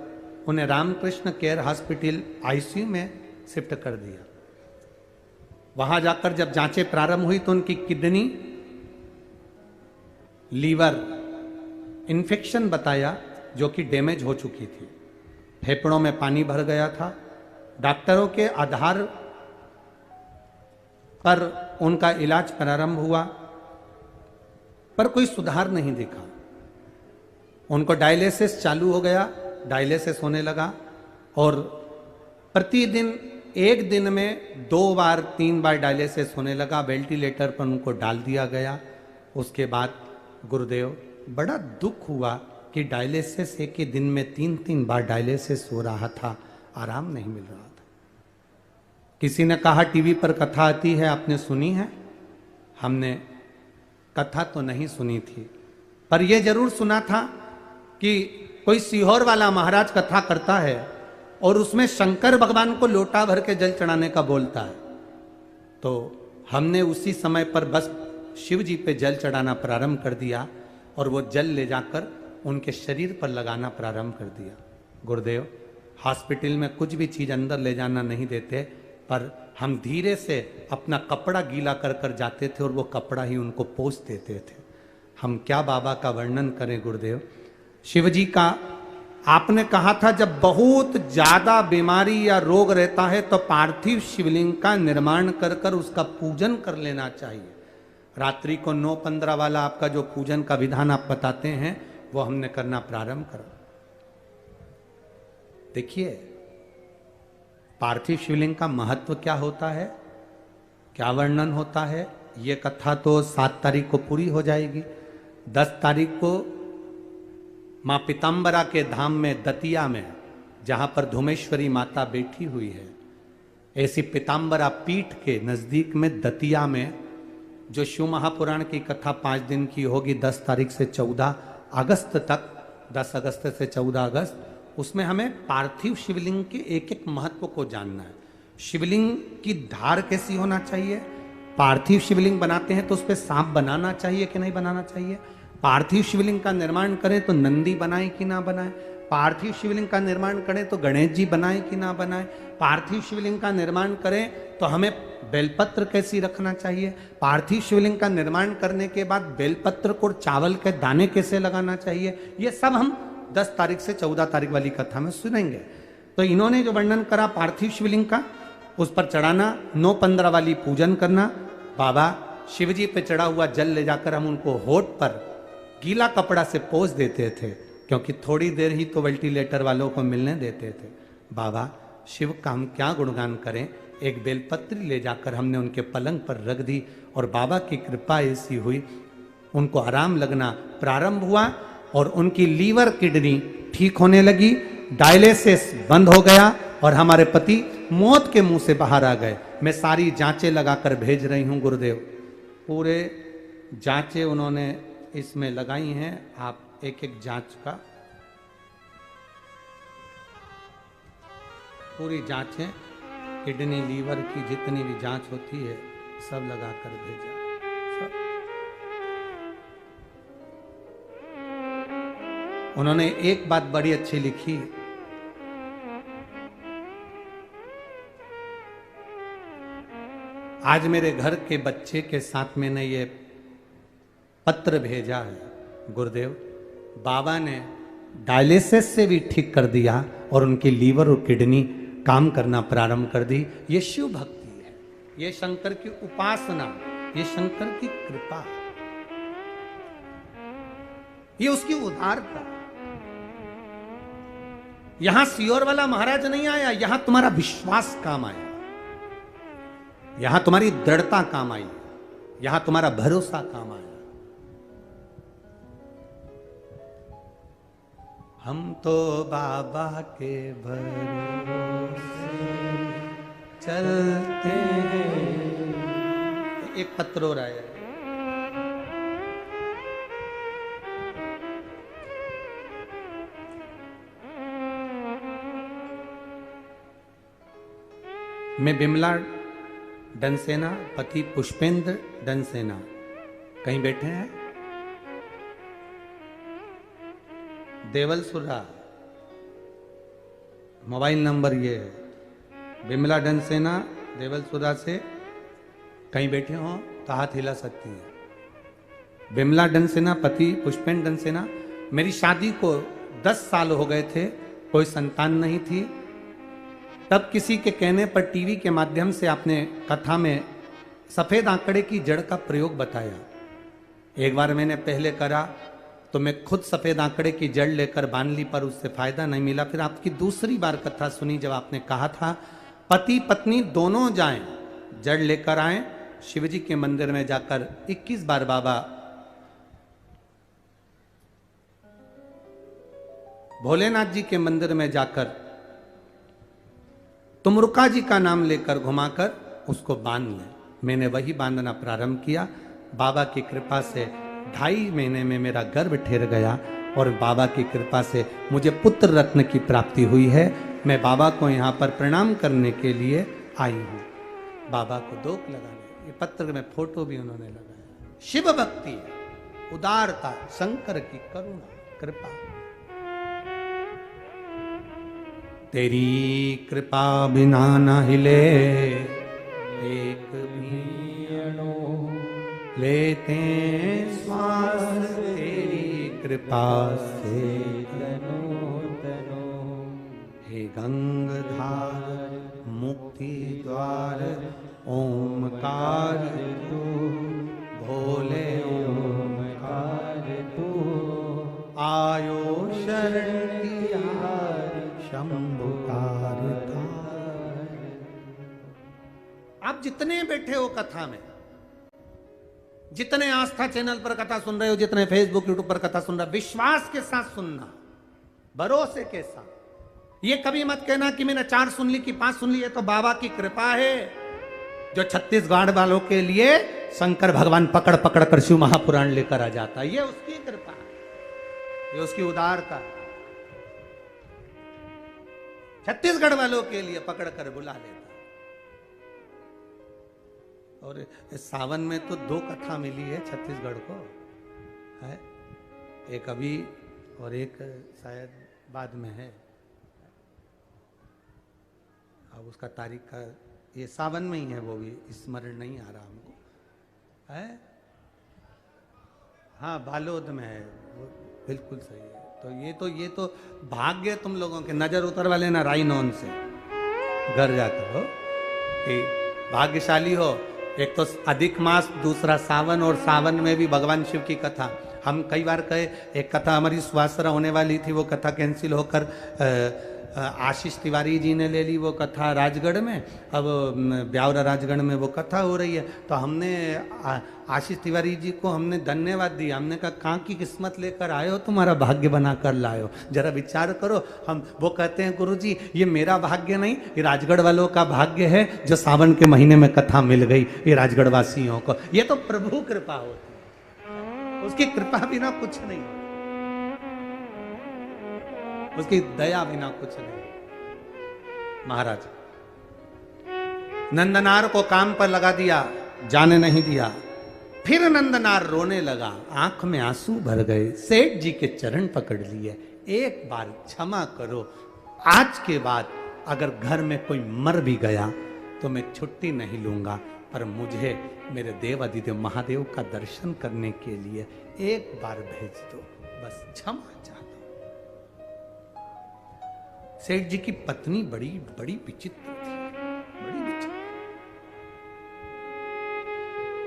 Speaker 1: उन्हें रामकृष्ण केयर हॉस्पिटल आईसीयू में शिफ्ट कर दिया। वहां जाकर जब जांचें प्रारंभ हुई तो उनकी किडनी, लीवर इन्फेक्शन बताया जो कि डैमेज हो चुकी थी। फेफड़ों में पानी भर गया था। डॉक्टरों के आधार पर उनका इलाज प्रारंभ हुआ पर कोई सुधार नहीं दिखा। उनको डायलिसिस चालू हो गया, डायलिसिस होने लगा और प्रतिदिन एक दिन में 2 बार 3 बार डायलिसिस होने लगा। वेंटिलेटर पर उनको डाल दिया गया। उसके बाद गुरुदेव बड़ा दुख हुआ कि डायलिसिस एक ही दिन में 3-3 बार डायलिसिस हो रहा था, आराम नहीं मिल रहा था। किसी ने कहा टीवी पर कथा आती है, आपने सुनी है? हमने कथा तो नहीं सुनी थी, पर यह जरूर सुना था कि कोई सीहोर वाला महाराज कथा करता है और उसमें शंकर भगवान को लोटा भर के जल चढ़ाने का बोलता है। तो हमने उसी समय पर बस शिव जी पे जल चढ़ाना प्रारंभ कर दिया और वो जल ले जाकर उनके शरीर पर लगाना प्रारंभ कर दिया। गुरुदेव हॉस्पिटल में कुछ भी चीज अंदर ले जाना नहीं देते, पर हम धीरे से अपना कपड़ा गीला कर कर जाते थे और वो कपड़ा ही उनको पोंछ देते थे। हम क्या बाबा का वर्णन करें गुरुदेव। शिव जी का आपने कहा था जब बहुत ज्यादा बीमारी या रोग रहता है तो पार्थिव शिवलिंग का निर्माण कर कर उसका पूजन कर लेना चाहिए। रात्रि को 9:15 वाला आपका जो पूजन का विधान आप बताते हैं वो हमने करना प्रारंभ करा। देखिए पार्थिव शिवलिंग का महत्व क्या होता है, क्या वर्णन होता है। ये कथा तो 7 तारीख को पूरी हो जाएगी। 10 तारीख को मां पीताम्बरा के धाम में दतिया में, जहां पर धुमेश्वरी माता बैठी हुई है, ऐसी पीताम्बरा पीठ के नजदीक में दतिया में जो शिव महापुराण की कथा 5 दिन की होगी, 10 तारीख से 14 अगस्त तक, 10 अगस्त से 14 अगस्त, उसमें हमें पार्थिव शिवलिंग के एक एक महत्व को जानना है। शिवलिंग की धार कैसी होना चाहिए, पार्थिव शिवलिंग बनाते हैं तो उस पर सांप बनाना चाहिए कि नहीं बनाना चाहिए, पार्थिव शिवलिंग का निर्माण करें तो नंदी बनाए कि ना बनाए, पार्थिव शिवलिंग का निर्माण करें तो गणेश जी बनाए कि ना बनाए, पार्थिव शिवलिंग का निर्माण करें तो हमें बेलपत्र कैसी रखना चाहिए, पार्थिव शिवलिंग का निर्माण करने के बाद बेलपत्र को चावल के दाने कैसे लगाना चाहिए, ये सब हम 10 तारीख से 14 तारीख वाली कथा में सुनेंगे। तो इन्होंने जो वर्णन करा पार्थिव शिवलिंग का, उस पर चढ़ाना, 9:15 वाली पूजन करना, बाबा शिव जी पे चढ़ा हुआ जल ले जाकर हम उनको होठ पर गीला कपड़ा से पोंछ देते थे, क्योंकि थोड़ी देर ही तो वेंटिलेटर वालों को मिलने देते थे। बाबा शिव का हम क्या गुणगान करें। एक बेलपत्री ले जाकर हमने उनके पलंग पर रख दी और बाबा की कृपा ऐसी हुई, उनको आराम लगना प्रारंभ हुआ और उनकी लीवर किडनी ठीक होने लगी, डायलिसिस बंद हो गया और हमारे पति मौत के मुंह से बाहर आ गए। मैं सारी जांचें लगाकर भेज रही हूं गुरुदेव, पूरे जांचें उन्होंने इसमें लगाई हैं। आप एक एक जांच का पूरी जांचें, किडनी लीवर की जितनी भी जांच होती है सब लगाकर भेजा सब। उन्होंने एक बात बड़ी अच्छी लिखी, आज मेरे घर के बच्चे के साथ मैंने ये पत्र भेजा है गुरुदेव, बाबा ने डायलिसिस से भी ठीक कर दिया और उनकी लीवर और किडनी काम करना प्रारंभ कर दी। ये शिव भक्ति है, ये शंकर की उपासना, ये शंकर की कृपा, ये उसकी उदारता। यहां सियोर वाला महाराज नहीं आया, यहां तुम्हारा विश्वास काम आया, यहां तुम्हारी दृढ़ता काम आई, यहां तुम्हारा भरोसा काम आया। हम तो बाबा के भरोसे चलते हैं। एक पत्र हो रहा है, मैं बिमला डनसेना, पति पुष्पेंद्र डनसेना, कहीं बैठे हैं। देवलसुरा, मोबाइल नंबर ये है। बिमला डनसेना देवलसुरा से कहीं बैठे हो तो हाथ हिला सकती हैं। बिमला डनसेना, पति पुष्पेन डनसेना। मेरी शादी को 10 साल हो गए थे, कोई संतान नहीं थी। तब किसी के कहने पर टीवी के माध्यम से आपने कथा में सफेद आंकड़े की जड़ का प्रयोग बताया। एक बार मैंने पहले करा तो मैं खुद सफेद आंकड़े की जड़ लेकर बांध ली, पर उससे फायदा नहीं मिला। फिर आपकी दूसरी बार कथा सुनी जब आपने कहा था पति पत्नी दोनों जाएं, जड़ लेकर आए, शिवजी के मंदिर में जाकर 21 बार बाबा भोलेनाथ जी के मंदिर में जाकर तुमरुका जी का नाम लेकर घुमाकर उसको बांध ले। मैंने वही बांधना प्रारंभ किया। बाबा की कृपा से 2.5 महीने में मेरा गर्भ ठहर गया और बाबा की कृपा से मुझे पुत्र रत्न की प्राप्ति हुई है। मैं बाबा को यहाँ पर प्रणाम करने के लिए आई हूँ। बाबा को दोक लगाने, ये पत्र में फोटो भी उन्होंने लगाया। शिव भक्ति, उदारता, शंकर की करुणा, कृपा। तेरी कृपा बिना न हिले एक भी अणु, लेते श्वास तेरी कृपा से तनो तनो। हे गंगाधार मुक्ति द्वार ओमकार तू, भोले ओमकार तू। आयो शरण शंभुकार। आप जितने बैठे हो कथा में, जितने आस्था चैनल पर कथा सुन रहे हो, जितने फेसबुक यूट्यूब पर कथा सुन रहे हो, विश्वास के साथ सुनना, भरोसे के साथ। ये कभी मत कहना कि मैंने 4 सुन ली कि 5 सुन ली। ये तो बाबा की कृपा है जो छत्तीसगढ़ वालों के लिए शंकर भगवान पकड़ पकड़ कर शिव महापुराण लेकर आ जाता है। ये उसकी कृपा है, ये उसकी उदारता है। छत्तीसगढ़ वालों के लिए पकड़ कर बुला लेता। और इस सावन में तो 2 कथा मिली है छत्तीसगढ़ को, है एक अभी और एक शायद बाद में है। अब उसका तारीख का ये सावन में ही है, वो भी स्मरण नहीं आ रहा हमको, है हाँ बालोद में है, वो बिल्कुल सही है। तो ये तो भाग्य तुम लोगों के, नजर उतर वाले ना राइनोन से घर जाकर हो कि भाग्यशाली हो। एक तो अधिक मास, दूसरा सावन, और सावन में भी भगवान शिव की कथा। हम कई बार कहे, एक कथा हमारी सुवासरा होने वाली थी, वो कथा कैंसिल होकर आशीष तिवारी जी ने ले ली वो कथा राजगढ़ में। अब ब्यावरा राजगढ़ में वो कथा हो रही है। तो हमने आशीष तिवारी जी को हमने धन्यवाद दिया। हमने कहा कहाँ की किस्मत लेकर आए हो, तुम्हारा भाग्य बना कर लाए हो, जरा विचार करो। वो कहते हैं गुरुजी ये मेरा भाग्य नहीं, ये राजगढ़ वालों का भाग्य है जो सावन के महीने में कथा मिल गई ये राजगढ़ वासियों को। ये तो प्रभु कृपा होती है, उसकी कृपा बिना कुछ नहीं, उसकी दया बिना कुछ नहीं। महाराज नंदनार को काम पर लगा दिया, जाने नहीं दिया। फिर नंदनार रोने लगा, आंख में आंसू भर गए। सेठ जी के चरण पकड़ लिए, एक बार क्षमा करो, आज के बाद अगर घर में कोई मर भी गया तो मैं छुट्टी नहीं लूंगा, पर मुझे मेरे देव अधिदेव महादेव का दर्शन करने के लिए एक बार भेज दो, बस क्षमा चाहता हूं। सेठ जी की पत्नी बड़ी बड़ी विचित्र थी, बड़ी विचित्र।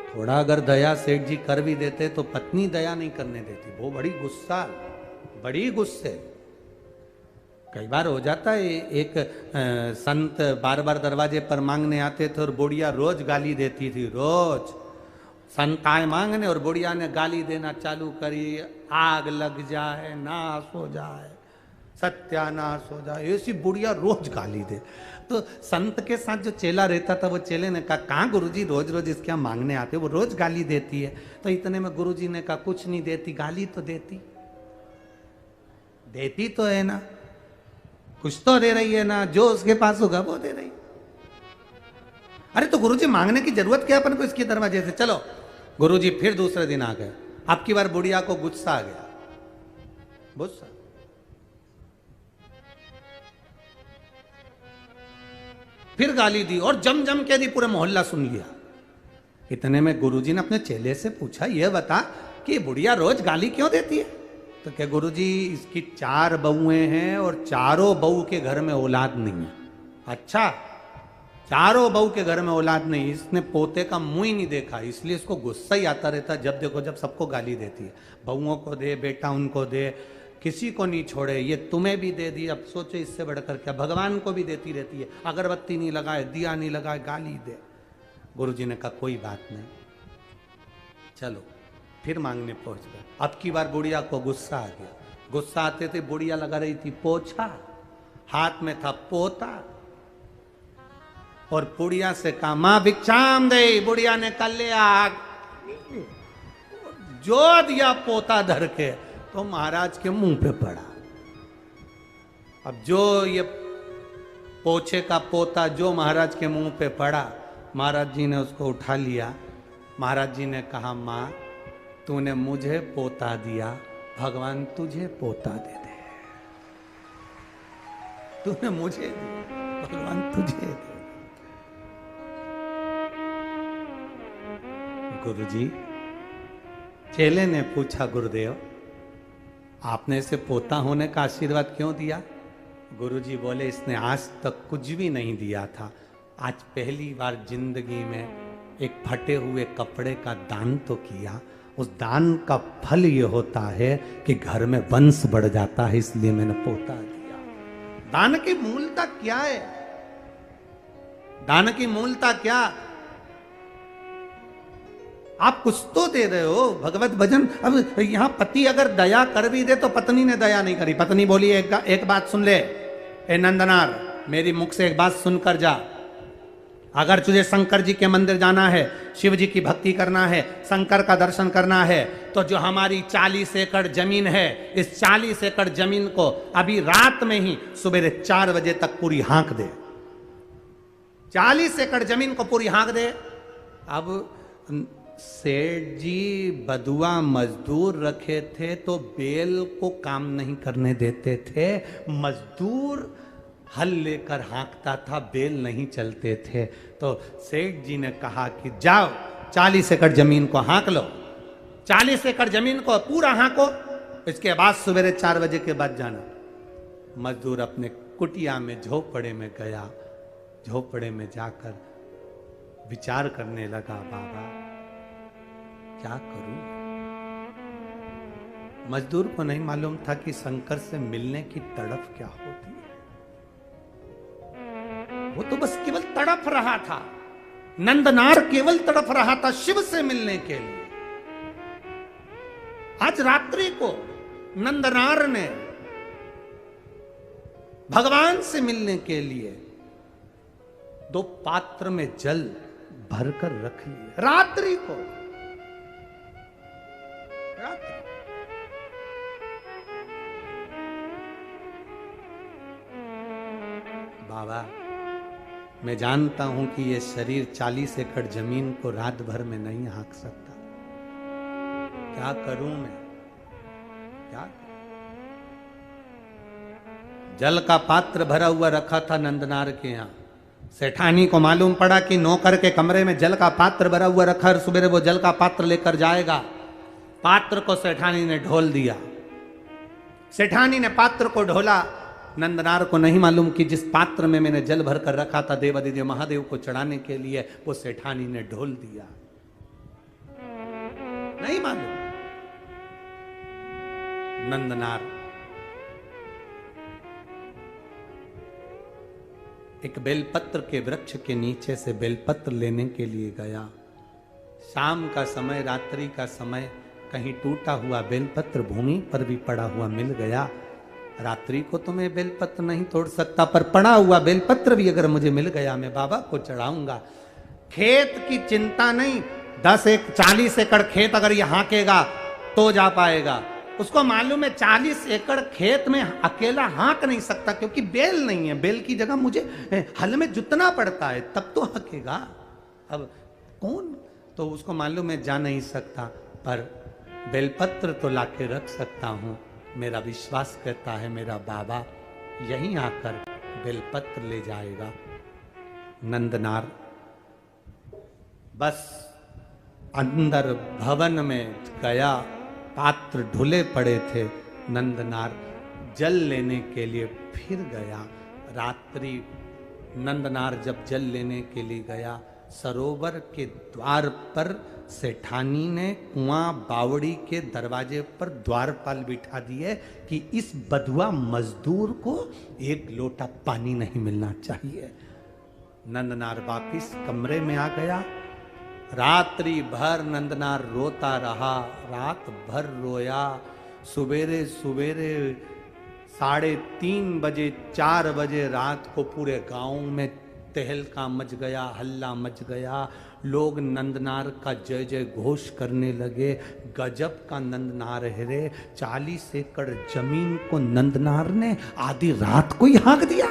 Speaker 1: थोड़ा अगर दया सेठ जी कर भी देते तो पत्नी दया नहीं करने देती, वो बड़ी गुस्सा, बड़ी गुस्से। कई बार हो जाता है, एक संत बार बार दरवाजे पर मांगने आते थे और बुढ़िया रोज गाली देती थी। रोज संत आए मांगने और बुढ़िया ने गाली देना चालू करी, आग लग जाए, नाश हो जाए, सत्यानाश हो जाए, ऐसी बुढ़िया रोज गाली दे। तो संत के साथ जो चेला रहता था, वो चेले ने कहा कहाँ गुरुजी रोज रोज इसके यहाँ मांगने आते, वो रोज गाली देती है। तो इतने में गुरुजी ने कहा कुछ नहीं देती, गाली तो देती, देती तो है ना, कुछ तो दे रही है ना, जो उसके पास होगा वो दे रही। अरे तो गुरुजी मांगने की जरूरत क्या अपन को इसके दरवाजे से। चलो गुरुजी फिर दूसरे दिन आ गए। अब की बार बुढ़िया को गुस्सा आ गया, गुस्सा। फिर गाली दी और जम जम के दी, पूरा मोहल्ला सुन लिया। इतने में गुरुजी ने अपने चेले से पूछा, यह बता कि बुढ़िया रोज गाली क्यों देती है? तो क्या गुरुजी, इसकी 4 बहुएं हैं और चारों बहू के घर में औलाद नहीं है। अच्छा, चारों बहू के घर में औलाद नहीं, इसने पोते का मुंह ही नहीं देखा, इसलिए इसको गुस्सा ही आता रहता, जब देखो जब सबको गाली देती है। बहुओं को दे, बेटा उनको दे, किसी को नहीं छोड़े, ये तुम्हें भी दे दी। अब सोचो इससे बढ़कर क्या, भगवान को भी देती रहती है, अगरबत्ती नहीं लगाए, दिया नहीं लगाए, गाली दे। गुरुजी ने कहा कोई बात नहीं, चलो फिर मांगने पहुंच गए। अब की बार बुढ़िया को गुस्सा आ गया। गुस्सा आते थे, बुढ़िया लगा रही थी पोछा, हाथ में था पोता, और बुढ़िया से कहा मां भिक्षाम दे। बुढ़िया ने कर लिया, जो दिया पोता धर के, तो महाराज के मुंह पे पड़ा। अब जो ये पोछे का पोता जो महाराज के मुंह पे पड़ा, महाराज जी ने उसको उठा लिया। महाराज जी ने कहा, मां तूने मुझे पोता दिया, भगवान तुझे पोता दे दे। तूने मुझे दिया, भगवान तुझे दे। गुरुजी, चेले ने पूछा, गुरुदेव आपने इसे पोता होने का आशीर्वाद क्यों दिया? गुरुजी बोले, इसने आज तक कुछ भी नहीं दिया था, आज पहली बार जिंदगी में एक फटे हुए कपड़े का दान तो किया। उस दान का फल ये होता है कि घर में वंश बढ़ जाता है, इसलिए मैंने पोता दिया। दान की मूलता क्या है? दान की मूलता क्या? आप कुछ तो दे रहे हो, भगवत भजन। अब यहां पति अगर दया कर भी दे तो पत्नी ने दया नहीं करी। पत्नी बोली, एक बात सुन ले ए नंदनार, मेरी मुख से एक बात सुनकर जा। अगर तुझे शंकर जी के मंदिर जाना है, शिव जी की भक्ति करना है, शंकर का दर्शन करना है, तो जो हमारी 40 एकड़ जमीन है, इस 40 एकड़ जमीन को अभी रात में ही सुबह 4 बजे तक पूरी हाँक दे। 40 एकड़ जमीन को पूरी हाँक दे। अब सेठ जी बदुआ मजदूर रखे थे तो बेल को काम नहीं करने देते थे। मजदूर हल लेकर हाँकता था, बेल नहीं चलते थे। तो सेठ जी ने कहा कि जाओ 40 एकड़ जमीन को हाँक लो, 40 एकड़ जमीन को पूरा हाँको, इसके बाद सवेरे 4 बजे के बाद जाना। मजदूर अपने कुटिया में झोपड़े में गया। झोपड़े में जाकर विचार करने लगा, बाबा क्या करूं? मजदूर को नहीं मालूम था कि शंकर से मिलने की तड़प क्या होती है। वो तो बस केवल तड़प रहा था, नंदनार केवल तड़प रहा था शिव से मिलने के लिए। आज रात्रि को नंदनार ने भगवान से मिलने के लिए 2 पात्र में जल भरकर रख लिए। रात्रि को बाबा, मैं जानता हूं कि ये शरीर 40 एकड़ जमीन को रात भर में नहीं हाँक सकता। क्या करूं मैं? क्या? जल का पात्र भरा हुआ रखा था नंदनार के यहां। सेठानी को मालूम पड़ा कि नौकर के कमरे में जल का पात्र भरा हुआ रखा, और सुबह वो जल का पात्र लेकर जाएगा। पात्र को सेठानी ने ढोल दिया। सेठानी ने पात्र को ढोला। नंदनार को नहीं मालूम कि जिस पात्र में मैंने जल भर कर रखा था देवादिदेव महादेव को चढ़ाने के लिए, वो सेठानी ने ढोल दिया। नहीं मालूम। नंदनार एक बेलपत्र के वृक्ष के नीचे से बेलपत्र लेने के लिए गया। शाम का समय, रात्रि का समय, कहीं टूटा हुआ बेलपत्र भूमि पर भी पड़ा हुआ मिल गया। रात्रि को तो मैं बेलपत्र नहीं तोड़ सकता, पर पड़ा हुआ बेलपत्र भी अगर मुझे मिल गया, मैं बाबा को चढ़ाऊंगा। खेत की चिंता नहीं, 40 एकड़ खेत अगर ये हाँकेगा तो जा पाएगा। उसको मालूम है 40 एकड़ खेत में अकेला हाँक नहीं सकता, क्योंकि बेल नहीं है। बेल की जगह मुझे हल में जुतना पड़ता है, तब तो हाँकेगा। अब कौन? तो उसको मालूम है जा नहीं सकता, पर बेलपत्र तो लाके रख सकता हूं। मेरा विश्वास कहता है मेरा बाबा यहीं आकर बेलपत्र ले जाएगा। नंदनार बस अंदर भवन में गया, पात्र ढुले पड़े थे। नंदनार जल लेने के लिए फिर गया। रात्रि नंदनार जब जल लेने के लिए गया, सरोवर के द्वार पर सेठानी ने कुआं बावड़ी के दरवाजे पर द्वारपाल बिठा दिए कि इस बधुआ मजदूर को एक लोटा पानी नहीं मिलना चाहिए। नंदनार वापिस कमरे में आ गया। रात्रि भर नंदनार रोता रहा, रात भर रोया। सवेरे सवेरे 3:30 बजे 4 बजे रात को पूरे गांव में तहलका मच गया, हल्ला मच गया। लोग नंदनार का जय जय घोष करने लगे। गजब का नंदनार है रे। 40 एकड़ जमीन को नंदनार ने आधी रात को ही हाँक दिया।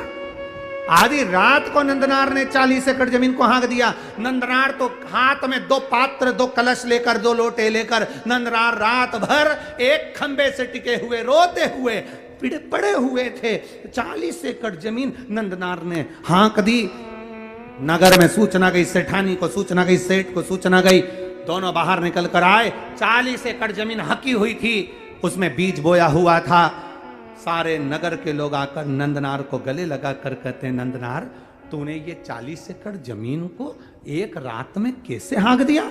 Speaker 1: आधी रात को नंदनार ने 40 एकड़ जमीन को हाँक दिया। नंदनार तो हाथ में 2 पात्र, 2 कलश लेकर, 2 लोटे लेकर नंदनार रात भर एक खंबे से टिके हुए रोते हुए पड़े हुए थे। 40 एकड़ जमीन नंदनार ने हाँक दी। नगर में सूचना गई, सेठानी को सूचना गई, सेठ को सूचना गई। दोनों बाहर निकल कर आए। 40 एकड़ जमीन हकी हुई थी, उसमें बीज बोया हुआ था। सारे नगर के लोग आकर नंदनार को गले लगा कर कहते हैं, नंदनार तूने ये 40 एकड़ जमीन को एक रात में कैसे हाँक दिया?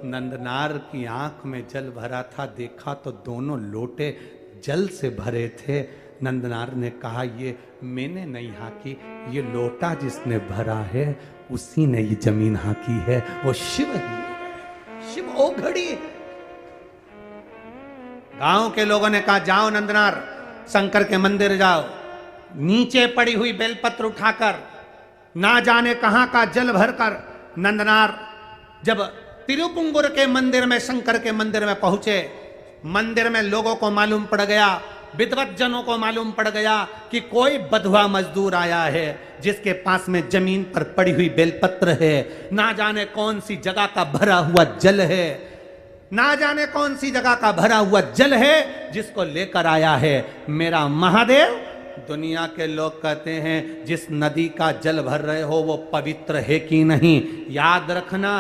Speaker 1: नंदनार की आंख में जल भरा था। देखा तो दोनों लोटे जल से भरे थे। नंदनार ने कहा, ये मैंने नहीं हाँकी, ये लोटा जिसने भरा है उसी ने ये जमीन हाँकी है, वो शिव ही है, शिव ओघड़ी। गांव के लोगों ने कहा, जाओ नंदनार शंकर के मंदिर जाओ, नीचे पड़ी हुई बेलपत्र उठाकर ना जाने कहां का जल भरकर। नंदनार जब तिरुपुंगुर के मंदिर में, शंकर के मंदिर में पहुंचे, मंदिर में लोगों को मालूम पड़ गया, विद्वत जनों को मालूम पड़ गया कि कोई बधुआ मजदूर आया है जिसके पास में जमीन पर पड़ी हुई बेलपत्र है। ना जाने कौन सी जगह का भरा हुआ जल है, ना जाने कौन सी जगह का भरा हुआ जल है जिसको लेकर आया है मेरा महादेव। दुनिया के लोग कहते हैं जिस नदी का जल भर रहे हो वो पवित्र है कि नहीं। याद रखना,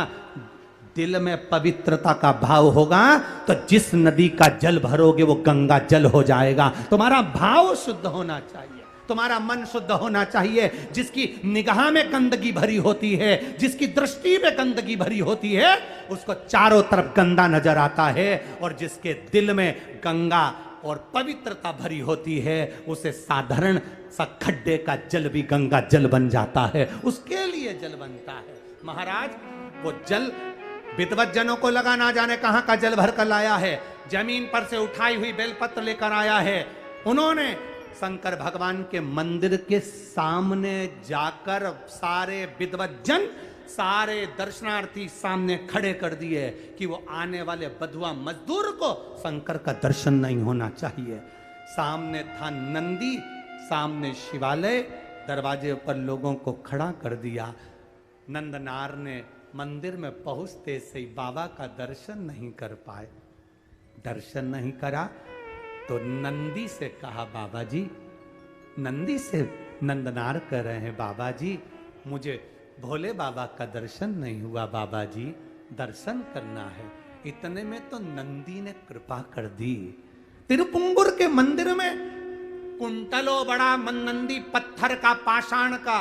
Speaker 1: दिल में पवित्रता का भाव होगा तो जिस नदी का जल भरोगे वो गंगा जल हो जाएगा। तुम्हारा भाव शुद्ध होना चाहिए, तुम्हारा मन शुद्ध होना चाहिए। जिसकी निगाह में गंदगी भरी होती है, जिसकी दृष्टि में गंदगी भरी होती है, उसको चारों तरफ गंदा नजर आता है। और जिसके दिल में गंगा और पवित्रता भरी होती है, उसे साधारण सा खड्डे का जल भी गंगा जल बन जाता है, उसके लिए जल बनता है। महाराज वो जल विद्वत जनों को लगा ना जाने कहां का जल भर कर लाया है, जमीन पर से उठाई हुई बेलपत्र लेकर आया है। उन्होंने शंकर भगवान के मंदिर के सामने जाकर सारे विद्वत जन, सारे दर्शनार्थी सामने खड़े कर दिए कि वो आने वाले बधुआ मजदूर को शंकर का दर्शन नहीं होना चाहिए। सामने था नंदी, सामने शिवालय, दरवाजे पर लोगों को खड़ा कर दिया। नंदनार ने मंदिर में पहुंचते से ही बाबा का दर्शन नहीं कर पाए। दर्शन नहीं करा तो नंदी से कहा, बाबा जी, नंदी से नंदनार कह रहे हैं, बाबा जी मुझे भोले बाबा का दर्शन नहीं हुआ, बाबा जी दर्शन करना है। इतने में तो नंदी ने कृपा कर दी। तिरुपुंगुर के मंदिर में कुंटलो बड़ा नंदी पत्थर का, पाषाण का,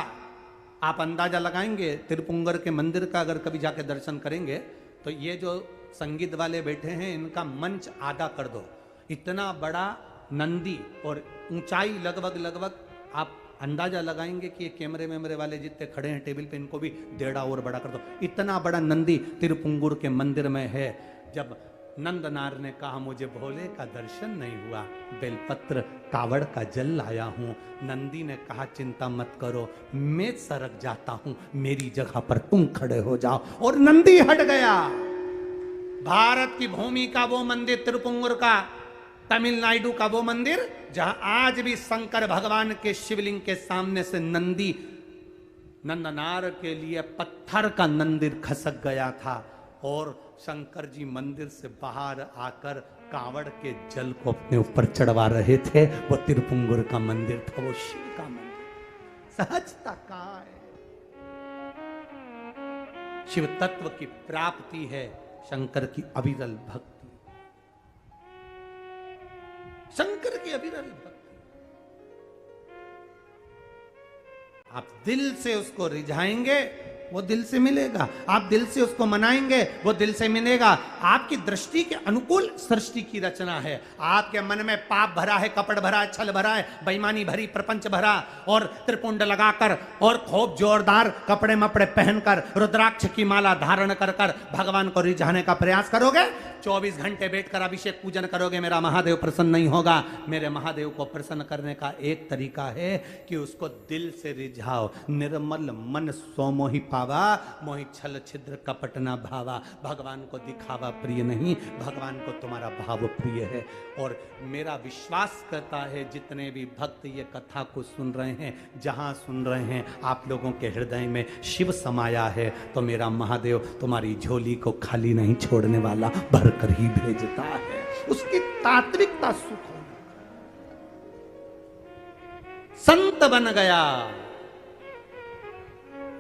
Speaker 1: आप अंदाजा लगाएंगे तिरुपुंगर के मंदिर का। अगर कभी जाके दर्शन करेंगे तो ये जो संगीत वाले बैठे हैं इनका मंच आधा कर दो, इतना बड़ा नंदी, और ऊंचाई लगभग आप अंदाजा लगाएंगे कि ये कैमरे वाले जितने खड़े हैं टेबल पे, इनको भी 1.5 और बड़ा कर दो। इतना बड़ा नंदी तिरुपुंगुर के मंदिर में है। जब नंदनार ने कहा, मुझे भोले का दर्शन नहीं हुआ, बेलपत्र कावड़ का जल लाया हूं। नंदी ने कहा, चिंता मत करो, मैं सरक जाता हूं, मेरी जगह पर तुम खड़े हो जाओ। और नंदी हट गया। भारत की भूमि का वो मंदिर तिरुपुंगुर का, तमिलनाडु का वो मंदिर जहां आज भी शंकर भगवान के शिवलिंग के सामने से नंदी, नंदनार के लिए पत्थर का मंदिर खसक गया था। और शंकर जी मंदिर से बाहर आकर कांवड़ के जल को अपने ऊपर चढ़वा रहे थे। वो तिरुपुंगुर का मंदिर था, वो शिव का मंदिर। सहजता कहाँ है? शिव तत्व की प्राप्ति है शंकर की अविरल भक्ति, शंकर की अविरल भक्ति। आप दिल से उसको रिझाएंगे, वो दिल से मिलेगा। आप दिल से उसको मनाएंगे, वो दिल से मिलेगा। आपकी दृष्टि के अनुकूल सृष्टि की रचना है। आपके मन में पाप भरा है, कपट भरा है, छल भरा है, बेईमानी भरी, प्रपंच भरा, और त्रिपुंड लगाकर और खूब जोरदार कपड़े मपड़े पहनकर रुद्राक्ष की माला धारण कर कर भगवान को रिझाने का प्रयास करोगे, 24 घंटे बैठकर अभिषेक पूजन करोगे, मेरा महादेव प्रसन्न नहीं होगा। मेरे महादेव को प्रसन्न करने का एक तरीका है कि उसको दिल से रिझाओ। निर्मल मन सो मोहि पावा, मोहि छल छिद्र कपट न भावा। भगवान को दिखावा प्रिय नहीं, भगवान को तुम्हारा भाव प्रिय है। और मेरा विश्वास करता है जितने भी भक्त ये कथा को सुन रहे हैं, जहां सुन रहे हैं, आप लोगों के हृदय में शिव समाया है, तो मेरा महादेव तुम्हारी झोली को खाली नहीं छोड़ने वाला, भर कर ही भेजता है। उसकी तात्विकता सुख होना। संत बन गया,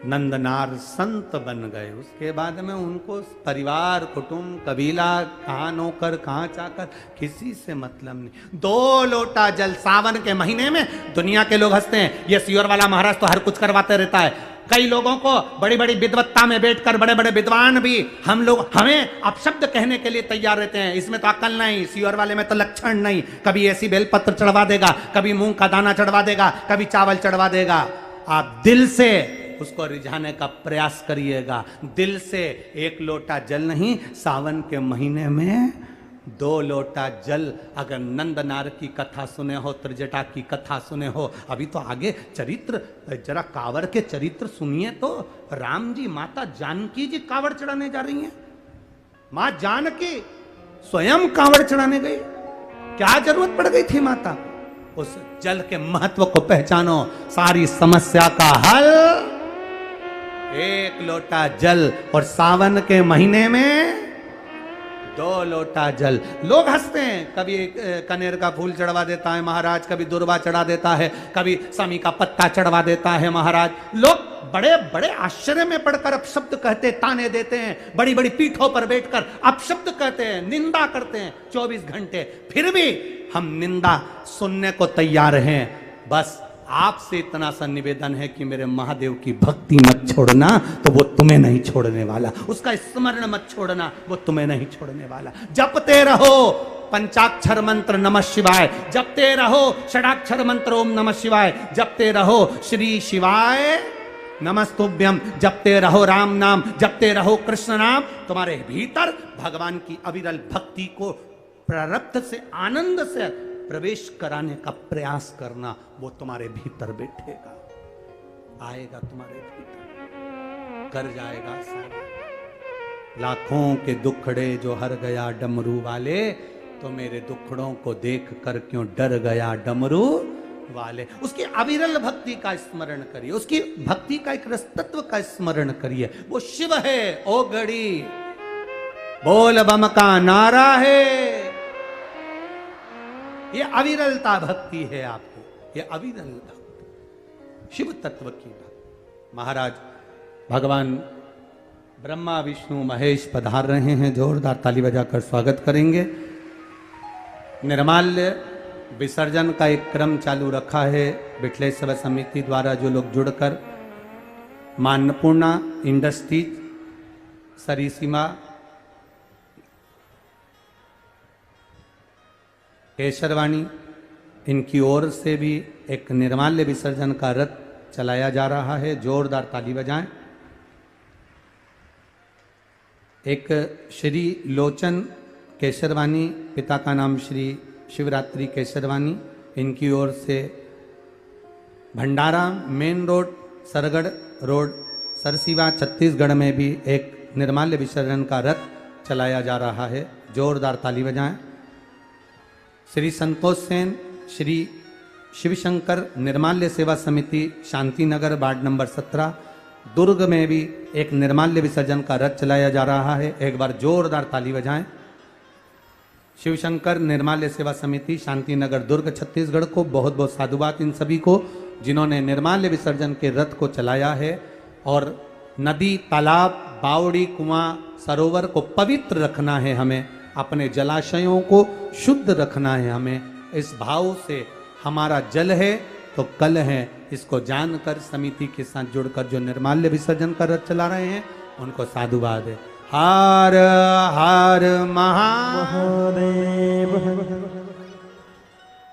Speaker 1: नंदनार संत बन गए। उसके बाद में उनको परिवार, कुटुंब, कबीला, कहाँ नौकर, कहाँ चाकर, किसी से मतलब नहीं। 2 लोटा जल सावन के महीने में दुनिया के लोग हंसते हैं, ये सियोर वाला महाराज तो हर कुछ करवाते रहता है। कई लोगों को बड़ी बड़ी विद्वत्ता में बैठकर बड़े बड़े विद्वान भी हमें अपशब्द कहने के लिए तैयार रहते हैं। इसमें तो अकल नहीं, सियोर वाले में तो लक्षण नहीं। कभी ऐसी बेलपत्र चढ़वा देगा, कभी मूंग का दाना चढ़वा देगा, कभी चावल चढ़वा देगा। आप दिल से उसको रिझाने का प्रयास करिएगा। दिल से 1 लोटा जल नहीं, सावन के महीने में 2 लोटा जल। अगर नंदनार की कथा सुने हो, त्रिजटा की कथा सुने हो, अभी तो आगे चरित्र, जरा कांवर के चरित्र सुनिए तो। राम जी, माता जानकी जी कांवर चढ़ाने जा रही हैं। मां जानकी स्वयं कांवर चढ़ाने गई, क्या जरूरत पड़ गई थी माता? उस जल के महत्व को पहचानो, सारी समस्या का हल 1 लोटा जल। और सावन के महीने में 2 लोटा जल। लोग हंसते हैं, कभी कनेर का फूल चढ़वा देता है महाराज, कभी दुर्वा चढ़ा देता है, कभी समी का पत्ता चढ़वा देता है महाराज। लोग बड़े बड़े आश्चर्य में पड़कर अपशब्द कहते, ताने देते हैं, बड़ी बड़ी पीठों पर बैठकर अपशब्द कहते हैं, निंदा करते हैं 24 घंटे। फिर भी हम निंदा सुनने को तैयार हैं। बस आपसे इतना सा निवेदन है कि मेरे महादेव की भक्ति मत छोड़ना, तो वो तुम्हें नहीं छोड़ने वाला। उसका स्मरण मत छोड़ना, वो तुम्हें नहीं छोड़ने वाला। जपते रहो पंचाक्षर मंत्र नमः शिवाय, जपते रहो षडाक्षर मंत्र ओम नमः शिवाय, जपते रहो श्री शिवाय नमस्तुभ्यम, जपते रहो राम नाम, जपते रहो कृष्ण नाम। तुम्हारे भीतर भगवान की अविरल भक्ति को प्रारब्ध से, आनंद से प्रवेश कराने का प्रयास करना, वो तुम्हारे भीतर बैठेगा, आएगा तुम्हारे भीतर, कर जाएगा सारा। लाखों के दुखड़े जो हर गया डमरू वाले, तो मेरे दुखड़ों को देख कर क्यों डर गया डमरू वाले। उसकी अविरल भक्ति का स्मरण करिए, उसकी भक्ति का एक रसतत्व का स्मरण करिए। वो शिव है ओ गड़ी, बोल बम का नारा है। ये अविरलता भक्ति है आपको, ये अविरल भक्ति, शिव तत्व की भक्ति। महाराज भगवान ब्रह्मा विष्णु महेश पधार रहे हैं, जोरदार ताली बजाकर स्वागत करेंगे। निर्माल्य विसर्जन का एक क्रम चालू रखा है बिठलेश्वर समिति द्वारा। जो लोग जुड़कर मां अन्नपूर्णा इंडस्ट्रीज, सरीसीमा, केशरवाणी, इनकी ओर से भी एक निर्माल्य विसर्जन का रथ चलाया जा रहा है। जोरदार ताली बजाएं। एक श्री लोचन केशरवानी, पिता का नाम श्री शिवरात्रि केशरवानी, इनकी ओर से Bhandara main road, Sargarh road, Sarsiwa Chhattisgarh में भी एक निर्माल्य विसर्जन का रथ चलाया जा रहा है। जोरदार ताली बजाएं। श्री संतोष सेन, श्री शिवशंकर निर्माल्य सेवा समिति शांति नगर वार्ड नंबर 17 दुर्ग में भी एक निर्माल्य विसर्जन का रथ चलाया जा रहा है। एक बार जोरदार ताली बजाएं। शिवशंकर निर्माल्य सेवा समिति शांति नगर दुर्ग छत्तीसगढ़ को बहुत बहुत साधुवाद इन सभी को, जिन्होंने निर्माल्य विसर्जन के रथ को चलाया है। और नदी, तालाब, बावड़ी कुआं सरोवर को पवित्र रखना है हमें, अपने जलाशयों को शुद्ध रखना है हमें। इस भाव से हमारा जल है तो कल है, इसको जानकर समिति के साथ जुड़कर जो निर्माल्य विसर्जन कर चला रहे हैं उनको साधुवाद है। हर हर महादेव।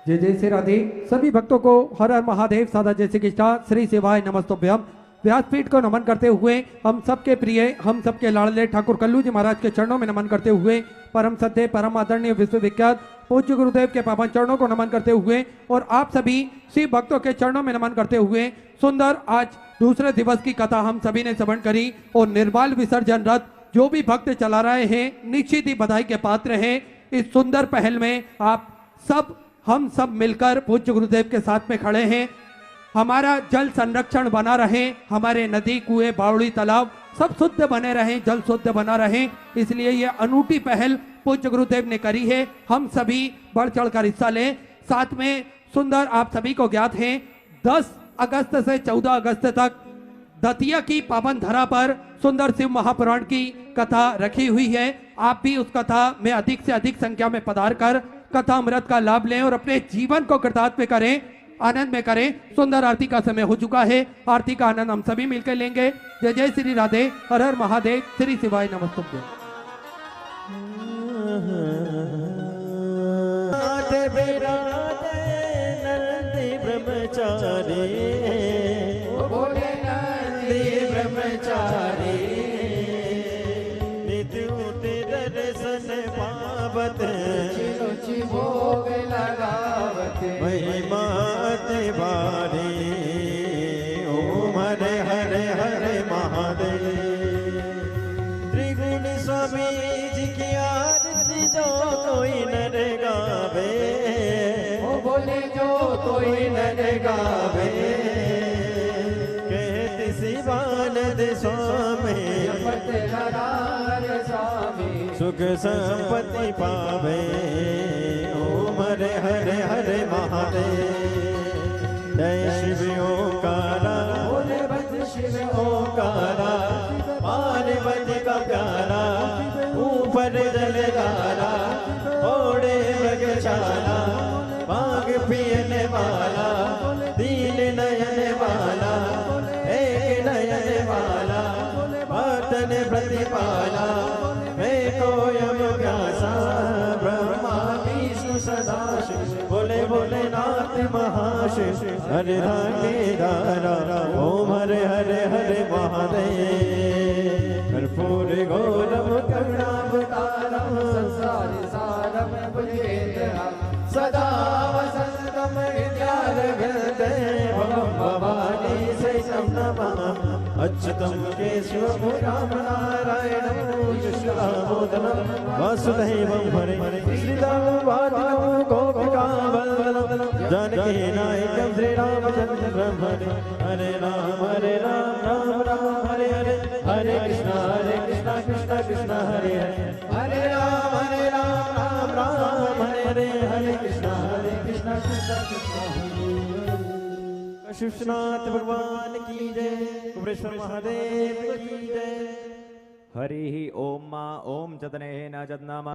Speaker 3: जय जय श्री राधे। सभी भक्तों को हर हर महादेव सादा जय श्री कृष्णा श्री शिवाय नमस्तुभ्यम। व्यासपीठ को नमन करते हुए हम सबके प्रिय, हम सबके लाडले ठाकुर कल्लू जी महाराज के चरणों में नमन करते हुए परम सत्य परम आदरणीय विश्वविख्यात पूज्य गुरुदेव के पावन चरणों को नमन करते हुए और आप सभी शिव भक्तों के चरणों में नमन करते हुए सुंदर आज दूसरे दिवस की कथा हम सभी ने श्रवण करी और निर्माल विसर्जन रथ जो भी भक्त चला रहे हैं निश्चित ही बधाई के पात्र हैं। इस सुंदर पहल में आप सब हम सब मिलकर पूज्य गुरुदेव के साथ में खड़े हैं। हमारा जल संरक्षण बना रहे, हमारे नदी कुएं बावड़ी तालाब सब शुद्ध बने रहे, जल शुद्ध बना रहे, इसलिए ये अनूठी पहल पूज्य गुरुदेव ने करी है। हम सभी बढ़ चढ़कर हिस्सा लें। साथ में सुंदर आप सभी को ज्ञात है 10 अगस्त से 14 अगस्त तक दतिया की पावन धरा पर सुंदर शिव महापुराण की कथा रखी हुई है। आप भी उस कथा में अधिक से अधिक संख्या में पधार कर कथा अमृत का लाभ लें और अपने जीवन को कृतार्थ में करें, आनंद में करें। सुंदर आरती का समय हो चुका है, आरती का आनंद हम सभी मिलकर लेंगे। जय जय श्री राधे, हर हर महादेव, श्री शिवाय नमस्तुभ्यं।
Speaker 2: भोग लगावत महिमा बारे ओम हरे हरे हरे महादेव। त्रिगुण स्वामी जी की आरती जो कोई नर गावे, ओ बोले जो कोई नर गावे, कहते शिवानंद स्वामी सुख संपत्ति पावे ओम हरे हरे हरे महादेव। जय शिव ओंकारा बोले बद शिव ओंकारा, पार्वती का प्यारा ऊपर जलधारा, ओढ़े मृगशाला बाग पियने वाला, दीन नयन वाला, एक नयन वाला, भक्तन प्रतिपाला, कोयम व्यासा ब्रह्मा विष्णु सदाशिव, बोले भोलेनाथ महाशिव, हरे राधे दारा ओम हरे हरे हरे महादेव। कर्पूर गौरम करुणावतारम संसार सारम भुजगेन्द्रम, सदा वसंतम विद्यारविंदे भवानी शैशम नमामि। अच्युतं केशवं राम नारायणं कृष्णदामोदरं वासुदेवं हरे श्रीरामवादिनं गोपिकावल्लभं जानकी नायकं श्रीरामचन्द्रं हरे। हरे राम राम राम हरे हरे, हरे कृष्ण कृष्ण हरे हरे, हरे राम राम राम हरे हरे, हरे कृष्ण कृष्ण कृष्ण हरे। शिवनाथ भगवान की जय, कुबेरेश्वर महादेव की जय।
Speaker 4: हरि ओम मा ओम जतने न जदनामा